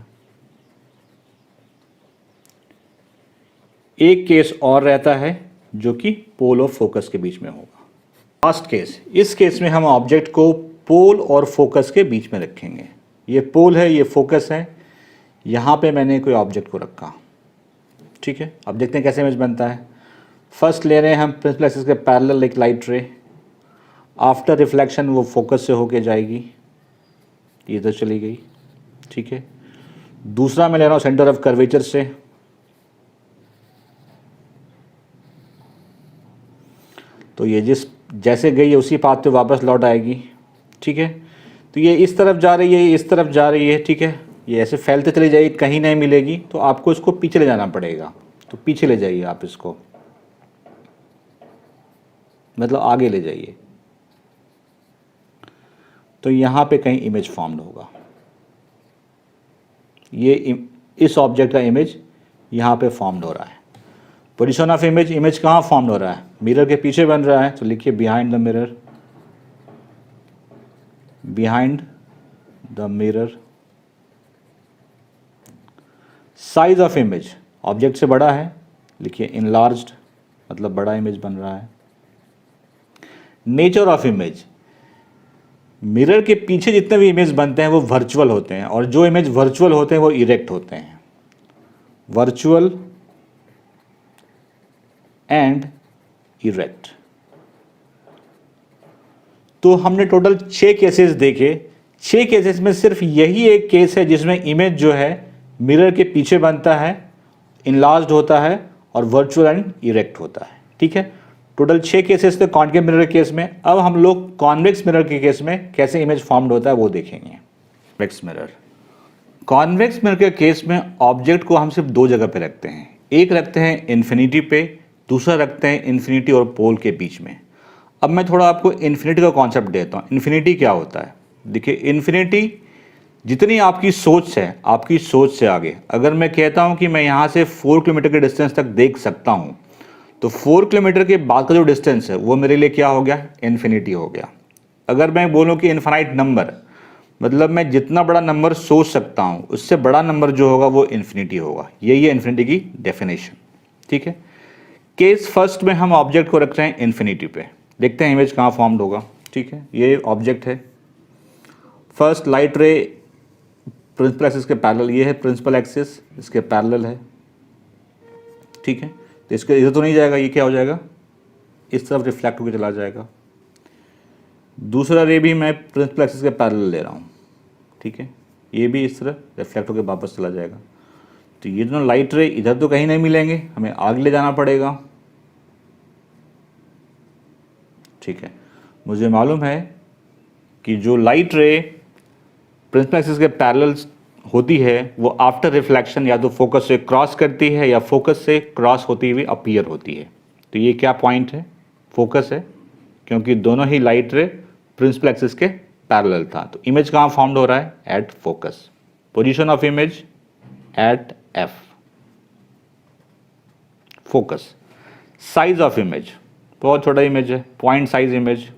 एक केस और रहता है जो कि पोल और फोकस के बीच में होगा। लास्ट केस, इस केस में हम ऑब्जेक्ट को पोल और फोकस के बीच में रखेंगे। ये पोल है, ये फोकस है, यहाँ पे मैंने कोई ऑब्जेक्ट को रखा, ठीक है। अब देखते हैं कैसे इमेज बनता है। फर्स्ट ले रहे हैं हम प्रिज्म एक्सिस के पैरेलल एक लाइट रे, आफ्टर रिफ्लेक्शन वो फोकस से होके जाएगी, ये इधर चली गई, ठीक है। दूसरा मैं ले रहा हूँ सेंटर ऑफ कर्वेचर से, तो ये जैसे गई है उसी पाथ पे वापस लौट आएगी, ठीक है। तो ये इस तरफ जा रही है, ये इस तरफ जा रही है, ठीक है। ये ऐसे फैलते चली जाएगी, कहीं नहीं मिलेगी, तो आपको इसको पीछे ले जाना पड़ेगा। तो पीछे ले जाइए आप इसको, मतलब आगे ले जाइए, तो यहाँ पे कहीं इमेज फॉर्म्ड होगा। ये इस ऑब्जेक्ट का इमेज यहाँ पे फॉर्म्ड हो रहा है। पोजीशन ऑफ इमेज, इमेज कहाँ फॉर्म्ड हो रहा है, मिरर के पीछे बन रहा है, तो लिखिए behind the mirror, behind the mirror. Size of image, object से बड़ा है, लिखिए इनलार्ज्ड, मतलब बड़ा इमेज बन रहा है। नेचर ऑफ इमेज, मिरर के पीछे जितने भी इमेज बनते हैं वो वर्चुअल होते हैं, और जो इमेज वर्चुअल होते हैं वो इरेक्ट होते हैं। Virtual and erect. तो हमने टोटल 6 केसेस देखे। 6 केसेस में सिर्फ यही एक केस है जिसमें इमेज जो है मिरर के पीछे बनता है, इनलार्ज्ड होता है और वर्चुअल एंड इरेक्ट होता है, ठीक है। टोटल 6 केसेस थे कॉनकेव मिरर के केस में। अब हम लोग कॉन्वेक्स मिरर के केस में कैसे इमेज फॉर्म्ड होता है वो देखेंगे। कॉन्वेक्स मिरर के केस में ऑब्जेक्ट को हम सिर्फ दो जगह पे रखते हैं, एक रखते हैं इन्फिनिटी पे, दूसरा रखते हैं इन्फिनिटी और पोल के बीच में। अब मैं थोड़ा आपको इन्फिनिटी का कॉन्सेप्ट देता हूँ। इन्फिनिटी क्या होता है? देखिए, इन्फिनिटी जितनी आपकी सोच है, आपकी सोच से आगे अगर मैं कहता हूँ कि मैं यहाँ से 4 किलोमीटर के डिस्टेंस तक देख सकता हूँ, तो 4 किलोमीटर के बाद का जो डिस्टेंस है वो मेरे लिए क्या हो गया? इन्फिनिटी हो गया। अगर मैं बोलूँ कि इन्फाइनाइट नंबर, मतलब मैं जितना बड़ा नंबर सोच सकता हूँ उससे बड़ा नंबर जो होगा वो इन्फिनिटी होगा। यही है इन्फिनिटी की डेफिनेशन। ठीक है, केस फर्स्ट में हम ऑब्जेक्ट को रख रहे हैं इन्फिनिटी पे, देखते हैं इमेज कहाँ फॉर्म्ड होगा। ठीक है, ये ऑब्जेक्ट है, first light ray principal axis के पैरेलल, ये है प्रिंसिपल एक्सिस, इसके पैरेलल है। ठीक है, तो इसके इधर तो नहीं जाएगा, ये क्या हो जाएगा? इस तरफ रिफ्लेक्ट होकर चला जाएगा। दूसरा रे भी मैं प्रिंसिपल एक्सिस के पैरेलल ले रहा हूँ। ठीक है, ये भी इस तरह रिफ्लेक्ट होकर वापस चला जाएगा। तो ये दोनों लाइट रे इधर तो कहीं नहीं मिलेंगे, हमें आगे ले जाना पड़ेगा। ठीक है, मुझे मालूम है कि जो लाइट रे प्रिंसिपल एक्सिस के पैरेलल होती है वो आफ्टर रिफ्लेक्शन या तो फोकस से क्रॉस करती है या फोकस से क्रॉस होती हुई अपीयर होती है। तो ये क्या पॉइंट है? फोकस है, क्योंकि दोनों ही लाइट रे प्रिंसिपल एक्सिस के पैरेलल था। तो इमेज कहाँ फॉर्म्ड हो रहा है? At focus. Position of image at F, focus. Size of image, बहुत छोटा इमेज है, पॉइंट साइज इमेज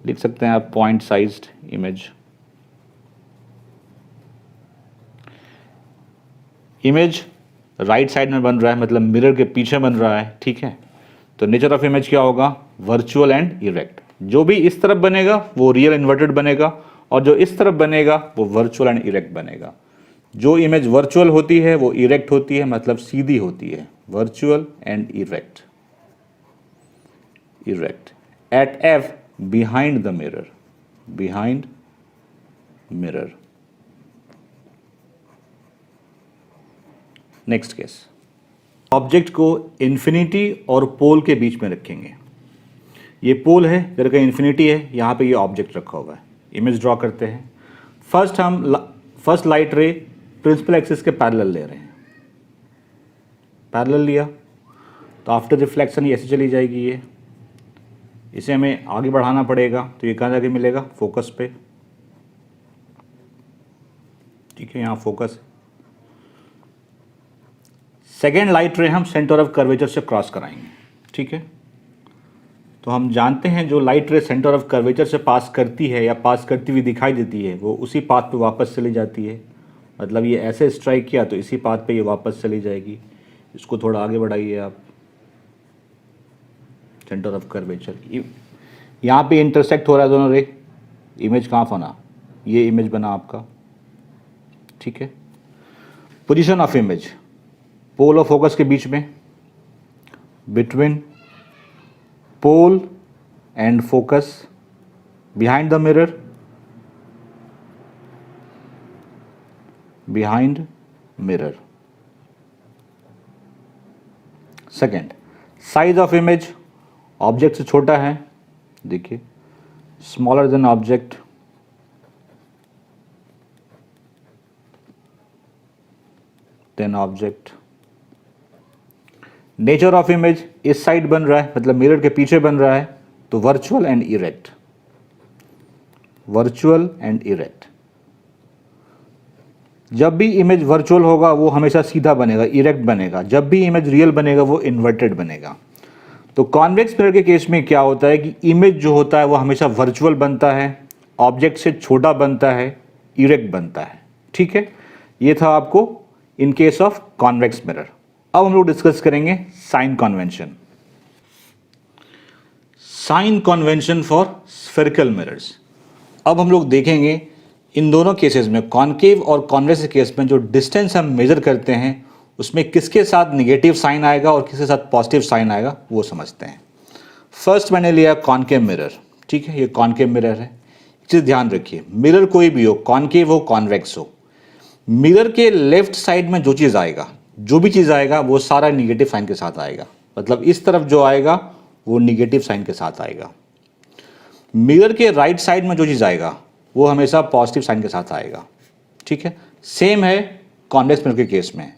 लिख सकते हैं आप, point sized image. Image right side में बन रहा है, मतलब मिरर के पीछे बन रहा है। ठीक है, तो नेचर ऑफ इमेज क्या होगा? Virtual and erect. जो भी इस तरफ बनेगा वो रियल इन्वर्टेड बनेगा, और जो इस तरफ बनेगा वो वर्चुअल एंड इरेक्ट बनेगा। जो इमेज वर्चुअल होती है वो इरेक्ट होती है, मतलब सीधी होती है। Virtual and erect, erect at F behind the mirror, behind mirror. Next case, object को इन्फिनिटी और पोल के बीच में रखेंगे। ये पोल है, इधर का इन्फिनिटी है, यहाँ पे ये ऑब्जेक्ट रखा हुआ है। इमेज ड्रॉ करते हैं। First light ray principal axis के पैरेलल ले रहे हैं, पैरेलल लिया तो आफ्टर रिफ्लेक्शन ये ऐसे चली जाएगी। ये इसे हमें आगे बढ़ाना पड़ेगा, तो ये कहाँ जाके मिलेगा? फोकस पे। ठीक है, यहाँ फोकस। सेकेंड लाइट रे हम सेंटर ऑफ कर्वेचर से क्रॉस कराएंगे। ठीक है, तो हम जानते हैं जो लाइट रे सेंटर ऑफ कर्वेचर से पास करती है या पास करती हुई दिखाई देती है वो उसी पाथ पे वापस चली जाती है। मतलब ये ऐसे स्ट्राइक किया तो इसी पाथ पे ये वापस चली जाएगी। इसको थोड़ा आगे बढ़ाइए आप, सेंटर ऑफ कर्वेचर। यहाँ पे इंटरसेक्ट हो रहा है दोनों रे, इमेज कहाँ बना? ये इमेज बना आपका। ठीक है, पोजीशन ऑफ इमेज पोल और फोकस के बीच में, between pole and focus, behind the mirror, behind mirror. Second, size of image, object से छोटा है, देखिए smaller than object, than object. Nature of image, इस साइड बन रहा है, मतलब मिरर के पीछे बन रहा है, तो virtual and erect, virtual and erect. जब भी इमेज वर्चुअल होगा वो हमेशा सीधा बनेगा, इरेक्ट बनेगा। जब भी इमेज रियल बनेगा वो इन्वर्टेड बनेगा। तो कॉन्वेक्स मिरर के केस में क्या होता है कि इमेज जो होता है वो हमेशा वर्चुअल बनता है, ऑब्जेक्ट से छोटा बनता है, इरेक्ट बनता है। ठीक है, ये था आपको in case of convex mirror. अब हम लोग डिस्कस करेंगे sign convention. Sign convention for spherical mirrors. अब हम लोग देखेंगे इन दोनों केसेस में, कॉनकेव और कॉन्वेक्स केस में, जो डिस्टेंस हम मेजर करते हैं उसमें किसके साथ निगेटिव साइन आएगा और किसके साथ पॉजिटिव साइन आएगा वो समझते हैं। फर्स्ट मैंने लिया कॉनकेव मिरर। ठीक है, ये कॉनकेव मिरर है। एक चीज़ ध्यान रखिए, मिरर कोई भी हो, कॉनकेव हो कॉन्वेक्स हो, मिरर के लेफ्ट साइड में जो चीज़ आएगा, जो भी चीज़ आएगा वो सारा निगेटिव साइन के साथ आएगा। मतलब इस तरफ जो आएगा वो निगेटिव साइन के साथ आएगा। मिरर के राइट साइड में जो चीज़ आएगा वो हमेशा पॉजिटिव साइन के साथ आएगा। ठीक है, सेम है कॉन्वेक्स मिरर के केस में,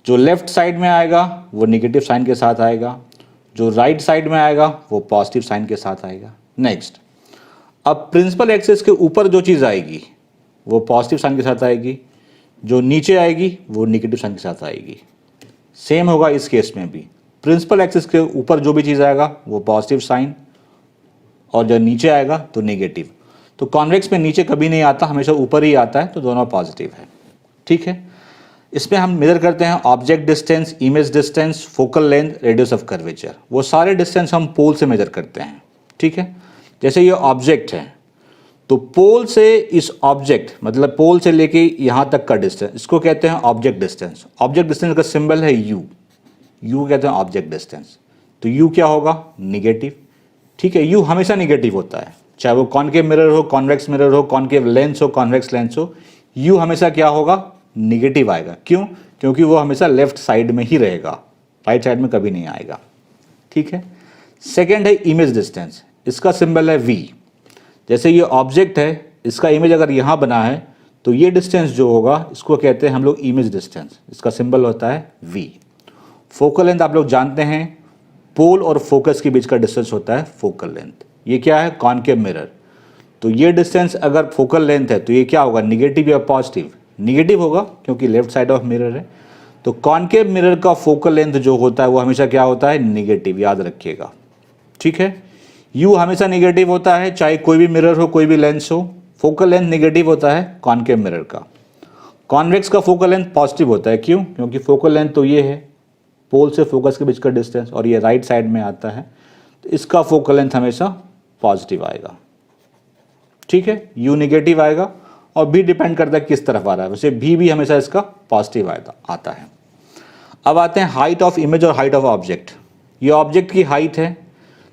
जो लेफ्ट साइड में आएगा वो निगेटिव साइन के साथ आएगा, जो राइट साइड में आएगा वो पॉजिटिव साइन के साथ आएगा। नेक्स्ट, अब प्रिंसिपल एक्सिस के ऊपर जो चीज़ आएगी वो पॉजिटिव साइन के साथ आएगी, जो नीचे आएगी वो निगेटिव साइन के साथ आएगी। सेम होगा इस केस में भी, प्रिंसिपल एक्सिस के ऊपर जो भी चीज़ आएगा वो पॉजिटिव साइन और जब नीचे आएगा तो नेगेटिव। तो कॉन्वेक्स में नीचे कभी नहीं आता, हमेशा ऊपर ही आता है, तो दोनों पॉजिटिव है। ठीक है, इसमें हम मेजर करते हैं object distance, image distance, focal length, radius of curvature. वो सारे डिस्टेंस हम पोल से मेजर करते हैं। ठीक है, जैसे ये ऑब्जेक्ट है तो पोल से इस ऑब्जेक्ट मतलब पोल से लेके यहाँ तक का डिस्टेंस, इसको कहते हैं ऑब्जेक्ट डिस्टेंस। ऑब्जेक्ट डिस्टेंस का सिंबल है यू, यू कहते हैं ऑब्जेक्ट डिस्टेंस। तो यू क्या होगा? निगेटिव। ठीक है, यू हमेशा निगेटिव होता है, चाहे वो कॉनकेव मिरर हो, कॉन्वेक्स मिरर हो, कॉनकेव लेंस हो, कॉन्वेक्स लेंस हो, यू हमेशा क्या होगा? निगेटिव आएगा। क्यों? क्योंकि वो हमेशा लेफ्ट साइड में ही रहेगा, राइट साइड में कभी नहीं आएगा। ठीक है, सेकेंड है इमेज डिस्टेंस, इसका सिंबल है वी। जैसे ये ऑब्जेक्ट है, इसका इमेज अगर यहाँ बना है तो ये डिस्टेंस जो होगा इसको कहते हैं हम लोग इमेज डिस्टेंस, इसका सिंबल होता है वी। फोकल लेंथ आप लोग जानते हैं, पोल और फोकस के बीच का डिस्टेंस होता है फोकल लेंथ। ये क्या है? Concave mirror. तो ये डिस्टेंस अगर फोकल लेंथ है तो ये क्या होगा? निगेटिव या पॉजिटिव? निगेटिव होगा क्योंकि लेफ्ट साइड ऑफ मिरर है। तो कॉनकेव मिरर का फोकल लेंथ जो होता है वो हमेशा क्या होता है? निगेटिव, याद रखिएगा। ठीक है, यू हमेशा निगेटिव होता है, चाहे कोई भी मिरर हो, कोई भी लेंस हो। फोकल लेंथ निगेटिव होता है कॉनकेव मिरर का। कॉन्वेक्स का फोकल लेंथ पॉजिटिव होता है। क्यों? क्योंकि फोकल लेंथ तो ये है, पोल से फोकस के बीच का डिस्टेंस, और ये राइट साइड में आता है, तो इसका फोकल लेंथ हमेशा पॉजिटिव आएगा। ठीक है, यू निगेटिव आएगा और बी डिपेंड करता है किस तरफ आ रहा है, वैसे भी हमेशा इसका पॉजिटिव आता है। अब आते हैं हाइट ऑफ इमेज और हाइट ऑफ ऑब्जेक्ट। ये ऑब्जेक्ट की हाइट है,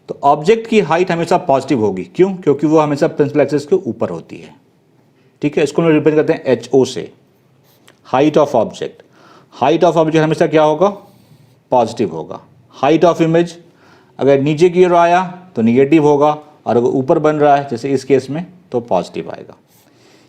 तो ऑब्जेक्ट की हाइट हमेशा पॉजिटिव होगी। क्यों? क्योंकि वो हमेशा प्रिंसिपल एक्सिस के ऊपर होती है। ठीक है, इसको हम रिप्रेजेंट करते हैं HO से, height of object. Height of object हमेशा क्या होगा? पॉजिटिव होगा। हाइट ऑफ इमेज अगर नीचे की ओर आया तो निगेटिव होगा, और अगर ऊपर बन रहा है जैसे इस केस में तो पॉजिटिव आएगा।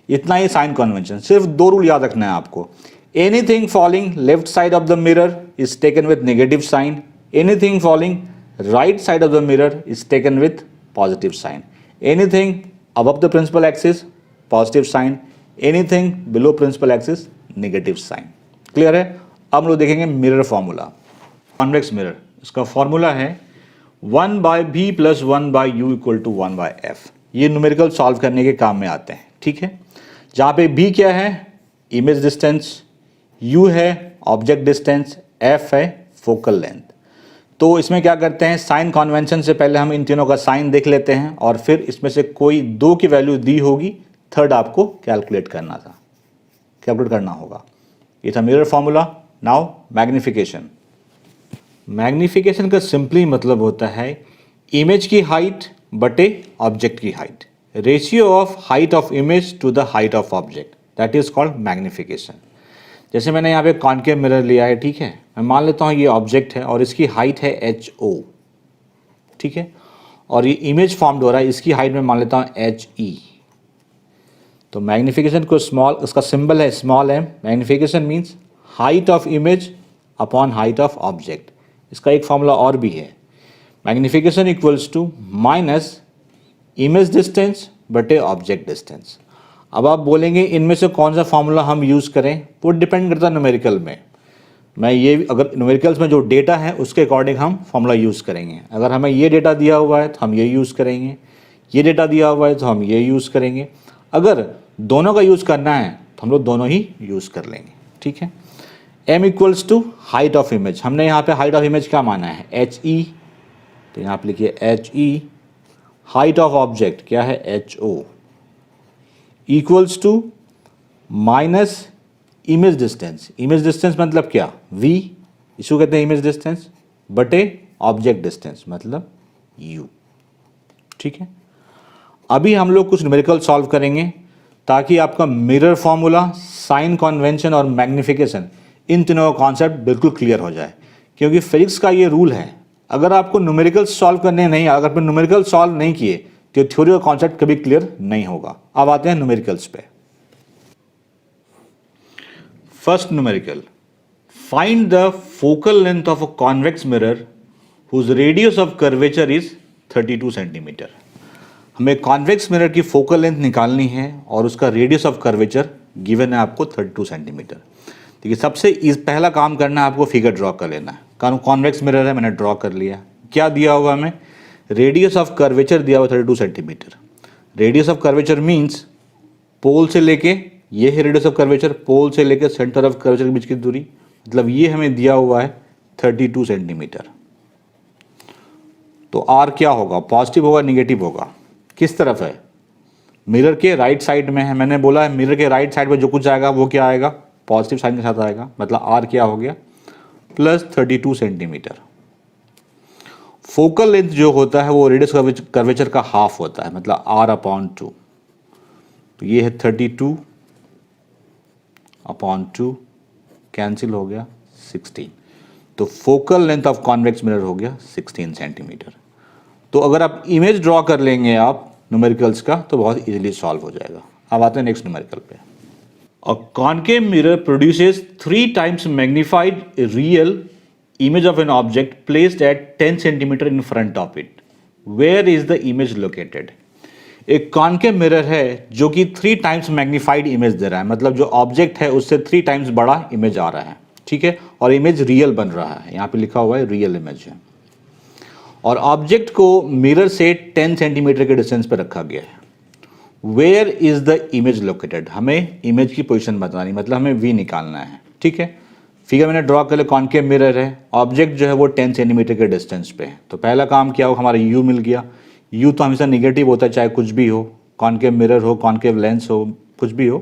इतना ही साइन कन्वेंशन। सिर्फ दो रूल याद रखना है आपको। Anything falling left side of the mirror is taken with negative sign, anything falling right side of the mirror is taken with positive sign. Anything above the principal axis positive sign, anything below principal axis negative sign. Clear है? अब हम लोग देखेंगे mirror formula. Convex mirror, इसका formula है 1/b + 1/u = 1/f। ये numerical solve करने के काम में आते हैं। ठीक है, जहाँ पे b क्या है? इमेज डिस्टेंस, u है ऑब्जेक्ट डिस्टेंस, f है फोकल लेंथ। तो इसमें क्या करते हैं, साइन कन्वेंशन से पहले हम इन तीनों का साइन देख लेते हैं, और फिर इसमें से कोई दो की वैल्यू दी होगी, थर्ड आपको कैलकुलेट करना होगा। ये था mirror formula. Now magnification. Magnification का सिंपली मतलब होता है इमेज की हाइट बटे ऑब्जेक्ट की height, ratio of height of image to the height of object, that is called magnification. जैसे मैंने यहाँ पे कॉनकेव मिरर लिया है, ठीक है, मैं मान लेता हूँ ये ऑब्जेक्ट है और इसकी हाइट है HO। ठीक है, और ये इमेज फॉर्म्ड हो रहा है, इसकी हाइट में मान लेता हूँ HE। तो मैग्निफिकेशन को स्मॉल, उसका सिंबल है small m। Magnification means height of image upon height of object. इसका एक फॉर्मूला और भी है, magnification equals to minus image distance बटे ऑब्जेक्ट डिस्टेंस। अब आप बोलेंगे इनमें से कौन सा फॉर्मूला हम यूज़ करें, वो डिपेंड करता है न्यूमेरिकल में। मैं ये अगर न्यूमेरिकल्स में जो डेटा है उसके अकॉर्डिंग हम फॉर्मूला यूज़ करेंगे। अगर हमें ये डेटा दिया हुआ है तो हम ये यूज़ करेंगे, ये डेटा दिया हुआ है तो हम ये यूज़ करेंगे। अगर दोनों का यूज़ करना है तो हम लोग दोनों ही यूज़ कर लेंगे। ठीक है, m = हाइट ऑफ इमेज। हमने यहाँ पे हाइट ऑफ इमेज क्या माना है? HE। तो यहाँ पे लिखिए HE। हाइट ऑफ ऑब्जेक्ट क्या है? HO equals to minus image distance. Image distance मतलब क्या? v, इसको कहते हैं इमेज डिस्टेंस, बटे ऑब्जेक्ट डिस्टेंस मतलब u। ठीक है, अभी हम लोग कुछ न्यूमेरिकल सॉल्व करेंगे ताकि आपका मिरर फॉर्मूला, साइन कन्वेंशन और मैग्निफिकेशन, इन तीनों का कॉन्सेप्ट बिल्कुल क्लियर हो जाए। क्योंकि फिजिक्स का ये रूल है, अगर आपको न्यूमेरिकल सॉल्व करने नहीं, अगर आपने न्यूमेरिकल सॉल्व नहीं किए तो थ्योरी और कॉन्सेप्ट कभी क्लियर नहीं होगा। अब आते हैं न्यूमेरिकल्स पे। First numerical, find the focal length of a convex mirror whose radius of curvature is 32 centimetre. हमें कॉन्वेक्स मिरर की फोकल लेंथ निकालनी है और उसका रेडियस ऑफ कर्वेचर गिवन है आपको 32 सेंटीमीटर। देखिए सबसे पहला काम करना है आपको फिगर ड्रॉ कर लेना है। कॉन्वेक्स मिरर है, मैंने ड्रॉ कर लिया। क्या दिया हुआ हमें? रेडियस ऑफ कर्वेचर दिया हुआ 32 centimetre. Radius of curvature means pole से लेके, ये है रेडियस ऑफ कर्वेचर, पोल से लेके सेंटर ऑफ कर्वेचर के बीच की दूरी, मतलब ये हमें दिया हुआ है 32 सेंटीमीटर। तो आर क्या होगा? पॉजिटिव होगा निगेटिव होगा? किस तरफ है? मिरर के राइट साइड में है। मैंने बोला है मिरर के राइट साइड में जो कुछ आएगा वो क्या आएगा? पॉजिटिव साइन के साथ आएगा। मतलब आर क्या हो गया? Plus 32 centimetre. फोकल लेंथ जो होता है वो रेडियस कर्वेचर का हाफ होता है, मतलब r/2। तो ये है 32/2, कैंसिल हो गया 16। तो focal length of convex mirror हो गया 16 सेंटीमीटर। तो अगर आप इमेज ड्रॉ कर लेंगे आप न्यूमेरिकल्स का तो बहुत इजीली सॉल्व हो जाएगा। अब आते हैं नेक्स्ट न्यूमेरिकल पे। A concave mirror produces 3 times magnified real image of an object placed at 10 centimeter in front of it. Where is the image located? एक कॉन्केव मिरर है जो कि 3 times मैग्नीफाइड इमेज दे रहा है, मतलब जो ऑब्जेक्ट है उससे 3 times बड़ा इमेज आ रहा है, ठीक है, और इमेज रियल बन रहा है। यहाँ पे लिखा हुआ है रियल इमेज है, और ऑब्जेक्ट को मिरर से 10 सेंटीमीटर के डिस्टेंस पे रखा गया है। Where is the image located? हमें इमेज की पोजीशन बतानी, मतलब हमें वी निकालना है, ठीक है। फिगर मैंने ड्रॉ कर लिया, कॉन्केव मिरर है, ऑब्जेक्ट जो है वो 10 सेंटीमीटर के डिस्टेंस पे है। तो पहला काम क्या हो, हमारा यू मिल गया। यू तो हमेशा निगेटिव होता है, चाहे कुछ भी हो, कॉन्केव मिरर हो, कॉन्केव लेंस हो, कुछ भी हो।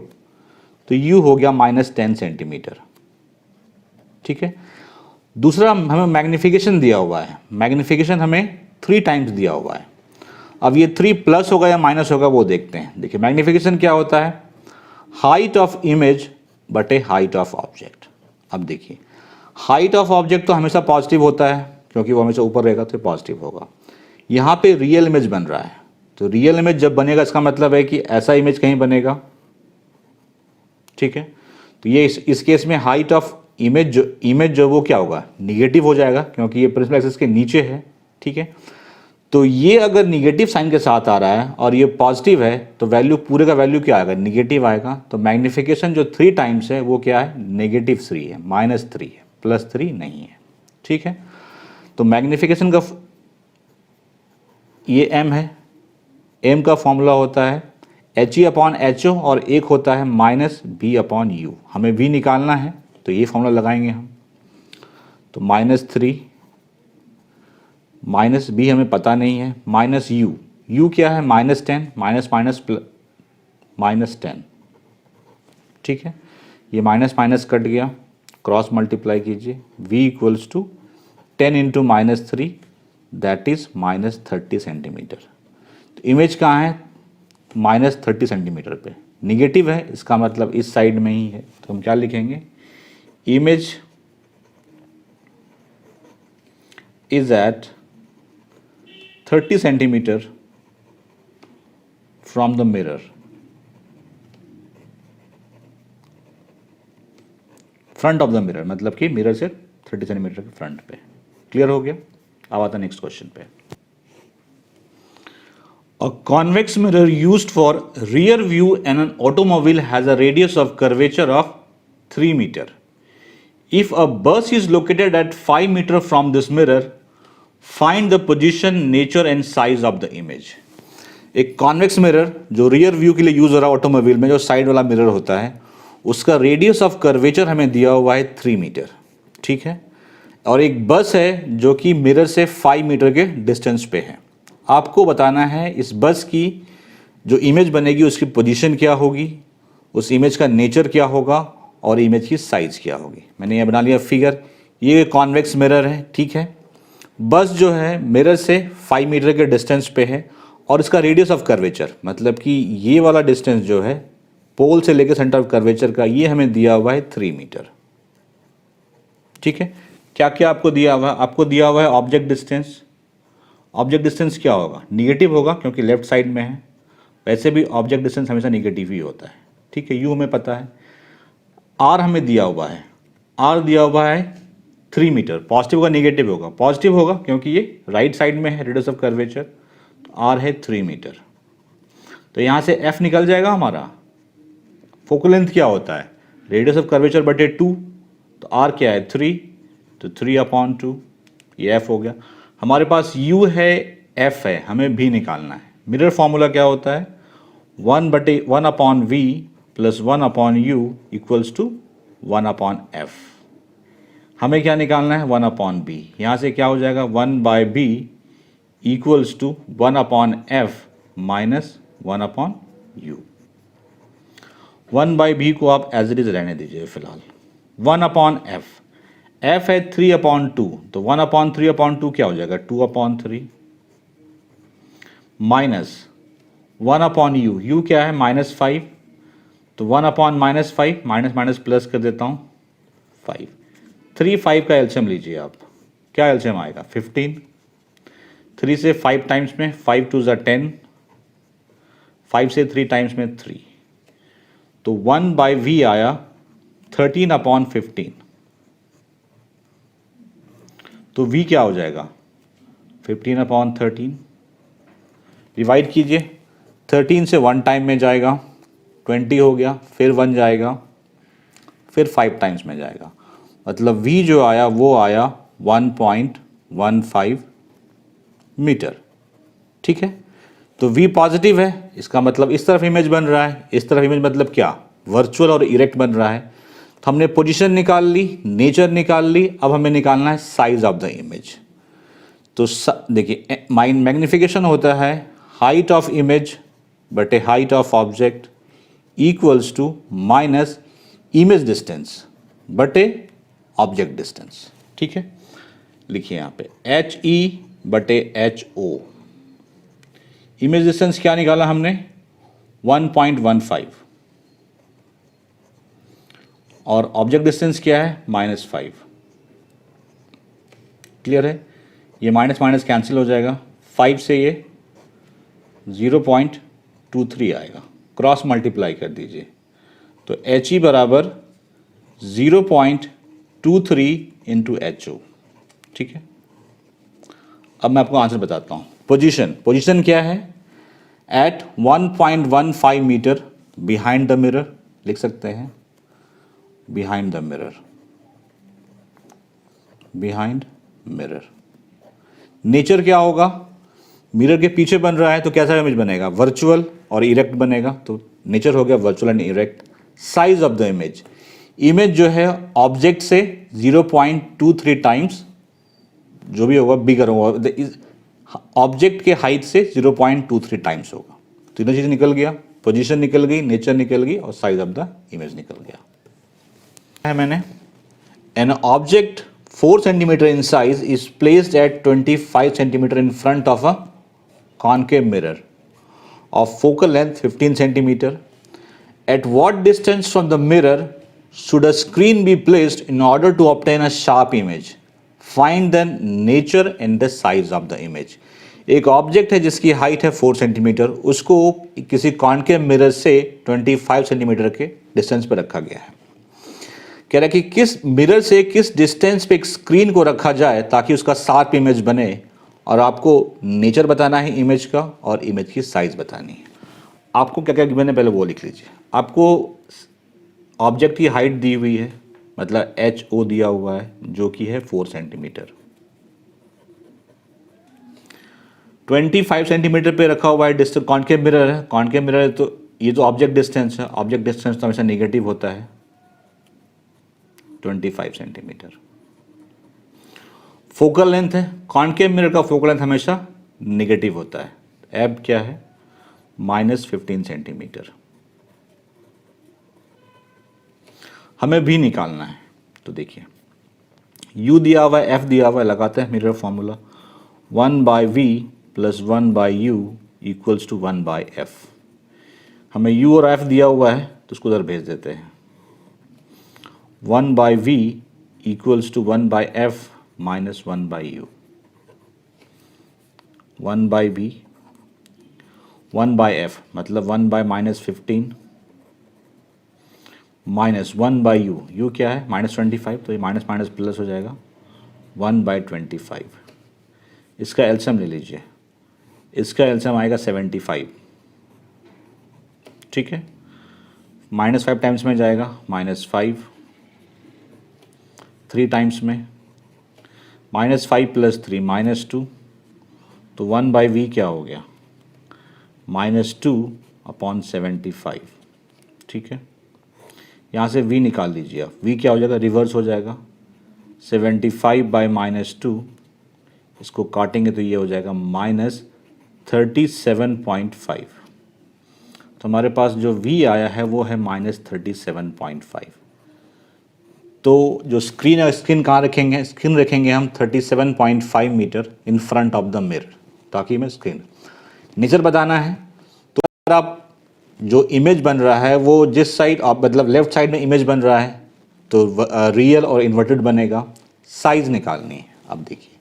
तो यू हो गया -10 सेंटीमीटर, ठीक है। दूसरा हमें मैग्नीफिकेशन दिया हुआ है, मैग्नीफिकेशन हमें 3 times दिया हुआ है। अब ये 3 प्लस होगा या माइनस होगा वो देखते हैं। देखिए मैग्नीफिकेशन क्या होता है? हाइट ऑफ इमेज बटे हाइट ऑफ ऑब्जेक्ट। अब देखिए हाइट ऑफ ऑब्जेक्ट तो हमेशा पॉजिटिव होता है क्योंकि वो हमेशा ऊपर रहेगा तो पॉजिटिव होगा। यहाँ पे रियल इमेज बन रहा है, तो रियल इमेज जब बनेगा इसका मतलब है कि ऐसा इमेज कहीं बनेगा, ठीक है। तो ये इस केस में हाइट ऑफ इमेज जो वो क्या होगा? निगेटिव हो जाएगा क्योंकि ये प्रिंसिपल एक्सिस के नीचे है, ठीक है। तो ये अगर निगेटिव साइन के साथ आ रहा है और ये पॉजिटिव है तो वैल्यू पूरे का वैल्यू क्या आएगा? निगेटिव आएगा। तो मैग्नीफिकेशन जो 3 times है वो क्या है? -3 है, -3 है, +3 नहीं है, ठीक है। तो मैग्नीफिकेशन का ये m है, m का फॉर्मूला होता है HE/HO और एक होता है -B/U। हमें v निकालना है तो ये फॉर्मूला लगाएंगे हम। तो -3 -B हमें पता नहीं है, -U, U क्या है? -10, -10, ठीक है। ये माइनस कट गया, क्रॉस मल्टीप्लाई कीजिए, V = 10 × -3 दैट इज -30 सेंटीमीटर। तो इमेज कहाँ है? -30 सेंटीमीटर पे, निगेटिव है, इसका मतलब इस साइड में ही है। तो हम क्या लिखेंगे? Image is at 30 centimetre from the mirror, front of the mirror, मतलब कि मिरर से 30 सेंटीमीटर के फ्रंट पे। क्लियर हो गया? अब आता नेक्स्ट क्वेश्चन पे। A convex mirror used for rear view in an automobile has a radius of curvature of 3 metre. If a bus is located at 5 meter from this mirror, find the position, nature and size of the image. एक convex mirror जो rear view के लिए use हो रहा है automobile में, जो side वाला मिरर होता है, उसका रेडियस ऑफ कर्वेचर हमें दिया हुआ है 3 मीटर, ठीक है। और एक बस है जो कि मिरर से 5 मीटर के डिस्टेंस पे है। आपको बताना है इस बस की जो इमेज बनेगी उसकी पोजीशन क्या होगी, उस इमेज का नेचर क्या होगा और इमेज की साइज़ क्या होगी। मैंने ये बना लिया फिगर, ये कॉन्वेक्स मिरर है, ठीक है। बस जो है मिरर से 5 मीटर के डिस्टेंस पे है और इसका रेडियस ऑफ कर्वेचर, मतलब कि ये वाला डिस्टेंस जो है पोल से लेकर सेंटर ऑफ कर्वेचर का, ये हमें दिया हुआ है 3 मीटर, ठीक है। क्या क्या आपको दिया हुआ है? आपको दिया हुआ है ऑब्जेक्ट डिस्टेंस। ऑब्जेक्ट डिस्टेंस क्या होगा? निगेटिव होगा क्योंकि लेफ्ट साइड में है। वैसे भी ऑब्जेक्ट डिस्टेंस हमेशा निगेटिव ही होता है, ठीक है। यू हमें पता है। आर हमें दिया हुआ है, आर दिया हुआ है 3 मीटर। पॉजिटिव का निगेटिव होगा? पॉजिटिव होगा क्योंकि ये राइट साइड में है रेडियस ऑफ कर्वेचर। तो आर है 3 मीटर। तो यहाँ से एफ निकल जाएगा हमारा। फोकल लेंथ क्या होता है? रेडियस ऑफ कर्वेचर बटे 2। तो आर क्या है? 3। तो 3/2 ये एफ हो गया। हमारे पास यू है, एफ है, हमें भी निकालना है। मिरर फॉर्मूला क्या होता है? 1/1/v plus 1/u equals to 1/f। हमें क्या निकालना है? 1/b। यहाँ से क्या हो जाएगा? 1/b equals to 1/f minus 1/u। 1/b को आप एज इट इज रहने दीजिए फिलहाल। 1/f, f है 3/2, तो 1/3/2 क्या हो जाएगा? 2/3 माइनस 1/u, u क्या है? -5, तो 1/-5, माइनस माइनस प्लस कर देता हूँ 5। 3 5 का एलसीएम लीजिए आप। क्या एलसीएम आएगा? 15। 3 से 5 टाइम्स में 5 2 10, 5 से 3 टाइम्स में 3। तो 1/v आया 13/15। तो v क्या हो जाएगा? 15/13। डिवाइड कीजिए, 13 से 1 टाइम में जाएगा 20 हो गया, फिर 1 जाएगा, फिर 5 टाइम्स में जाएगा। मतलब v जो आया वो आया 1.15 मीटर, ठीक है। तो v पॉजिटिव है, इसका मतलब इस तरफ इमेज बन रहा है। इस तरफ इमेज मतलब क्या? वर्चुअल और इरेक्ट बन रहा है। तो हमने पोजीशन निकाल ली, नेचर निकाल ली, अब हमें निकालना है साइज ऑफ द इमेज। तो देखिए, मैग्निफिकेशन होता है हाइट ऑफ इमेज बटे height of object equals to minus image distance बटे ऑब्जेक्ट डिस्टेंस, ठीक है। लिखिए यहाँ पे HE बटे HO। इमेज डिस्टेंस क्या निकाला हमने? 1.15 और ऑब्जेक्ट डिस्टेंस क्या है? -5। क्लियर है? ये माइनस माइनस कैंसिल हो जाएगा। 5 से ये 0.23 आएगा, क्रॉस मल्टीप्लाई कर दीजिए। तो HE बराबर 0.23 इंटू HO, ठीक है। अब मैं आपको आंसर बताता हूँ। पोजीशन क्या है? At 1.15 metre behind the mirror, लिख सकते हैं behind the mirror, behind mirror. Nature क्या होगा? मिरर के पीछे बन रहा है तो कैसा इमेज बनेगा? वर्चुअल और इरेक्ट बनेगा। तो नेचर हो गया virtual and erect. Size of the image, image जो है ऑब्जेक्ट से 0.23 टाइम्स जो भी होगा बिगर होगा, ऑब्जेक्ट के हाइट से 0.23 टाइम्स होगा। तीनों चीज़ निकल गया, पोजीशन निकल गई, नेचर निकल गई और साइज ऑफ द इमेज निकल गया है मैंने। An object 4 centimeter in size is placed at 25 centimeter in front of a concave mirror of focal length 15 centimeter. At what distance from the mirror should a screen be placed in order to obtain a sharp image? Find the nature and the size of the image. एक object है जिसकी height है 4 centimetre, उसको किसी concave mirror से 25 centimetre के distance पर रखा गया है। कह रहा है कि किस मिरर से किस डिस्टेंस पे एक स्क्रीन को रखा जाए ताकि उसका शार्प इमेज बने, और आपको नेचर बताना है इमेज का और इमेज की साइज बतानी है। आपको क्या क्या गिवन है पहले वो लिख लीजिए। आपको ऑब्जेक्ट की हाइट दी हुई है, मतलब HO दिया हुआ है जो कि है 4 सेंटीमीटर। 25 सेंटीमीटर पे रखा हुआ है डिस्टेंस, कॉन्केव मिरर है। कॉन्केव मिरर है तो ये जो ऑब्जेक्ट डिस्टेंस है, ऑब्जेक्ट डिस्टेंस तो हमेशा नेगेटिव होता है, 25 सेंटीमीटर। फोकल लेंथ है, कॉन्केव मिरर का फोकल लेंथ हमेशा नेगेटिव होता है। एब क्या है? -15 सेंटीमीटर। हमें भी निकालना है। तो देखिए, U दिया हुआ है, F दिया हुआ है, लगाते हैं mirror formula. 1/v plus 1/u equals to 1/f। हमें U और F दिया हुआ है तो उसको उधर भेज देते हैं। 1/v equals to 1 by F minus 1 by U, 1 by B, 1 by F मतलब 1 by minus 15 minus 1 by U, U क्या है माइनस 25, तो ये माइनस माइनस प्लस हो जाएगा 1 बाई 25। इसका एलसीएम ले लीजिए, इसका एलसीएम आएगा 75, ठीक है। माइनस 5 टाइम्स में जाएगा -5, 3 टाइम्स में -5 + 3 -2, तो 1 बाई वी क्या हो गया -2/75, ठीक है। यहाँ से v निकाल लीजिए आप, v क्या हो जाएगा रिवर्स हो जाएगा 75 बाई -2, इसको काटेंगे तो ये हो जाएगा -37.5, तो हमारे पास जो v आया है वो है -37.5। तो जो स्क्रीन कहाँ रखेंगे, स्क्रीन रखेंगे हम 37.5 metre in front of the mirror, ताकि मैं स्क्रीन नेचर बताना है। तो अगर आप जो इमेज बन रहा है वो जिस साइड आप मतलब लेफ्ट साइड में इमेज बन रहा है तो रियल और इन्वर्टेड बनेगा। साइज़ निकालनी है। अब देखिए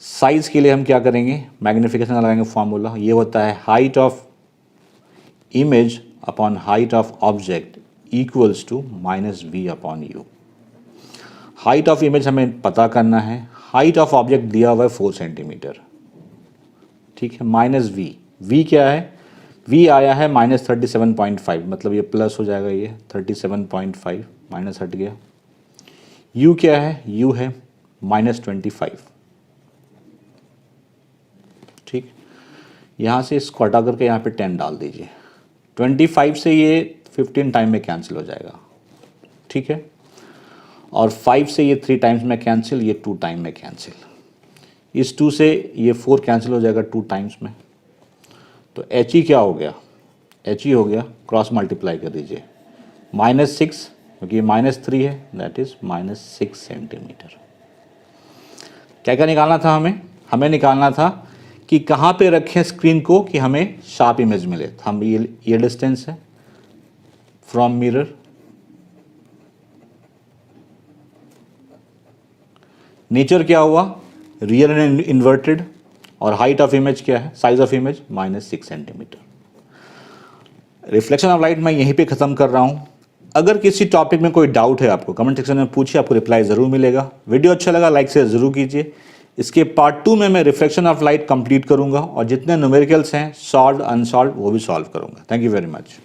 साइज़ के लिए हम क्या करेंगे, मैग्नीफिकेशन लगाएंगे फार्मूला, ये होता है height of image upon height of object equals to -v/u। Height of image हमें पता करना है, हाइट ऑफ ऑब्जेक्ट दिया हुआ है 4 सेंटीमीटर, ठीक है, -v, v क्या है, v आया है -37.5 मतलब ये प्लस हो जाएगा, ये 37.5 माइनस हट गया। u क्या है, u है -25, ठीक। यहाँ से इसको हटा करके यहाँ पे 10 डाल दीजिए, 25 से ये 15 टाइम में कैंसिल हो जाएगा, ठीक है, और 5 से ये 3 टाइम्स में कैंसिल, ये 2 टाइम में कैंसिल, इस 2 से ये 4 कैंसिल हो जाएगा 2 टाइम्स में, तो एच ई क्या हो गया, एच ई हो गया, क्रॉस मल्टीप्लाई कर दीजिए -6 क्योंकि ये -3 है, दैट इज़ -6 सेंटीमीटर। क्या क्या निकालना था हमें, हमें निकालना था कि कहाँ पे रखें स्क्रीन को कि हमें शार्प इमेज मिले। हम ये डिस्टेंस है फ्रॉम मिरर, नेचर क्या हुआ रियल एंड इन्वर्टेड, और हाइट ऑफ इमेज क्या है, size of image -6 centimetre. Reflection of light मैं यहीं पे ख़त्म कर रहा हूँ। अगर किसी टॉपिक में कोई डाउट है आपको कमेंट सेक्शन में पूछिए, आपको रिप्लाई ज़रूर मिलेगा। वीडियो अच्छा लगा लाइक शेयर ज़रूर कीजिए। इसके पार्ट 2 में मैं रिफ्लेक्शन ऑफ लाइट कंप्लीट करूँगा और जितने न्यूमेरिकल्स हैं सॉल्व अनसॉल्व वो भी सॉल्व करूँगा। Thank you very much.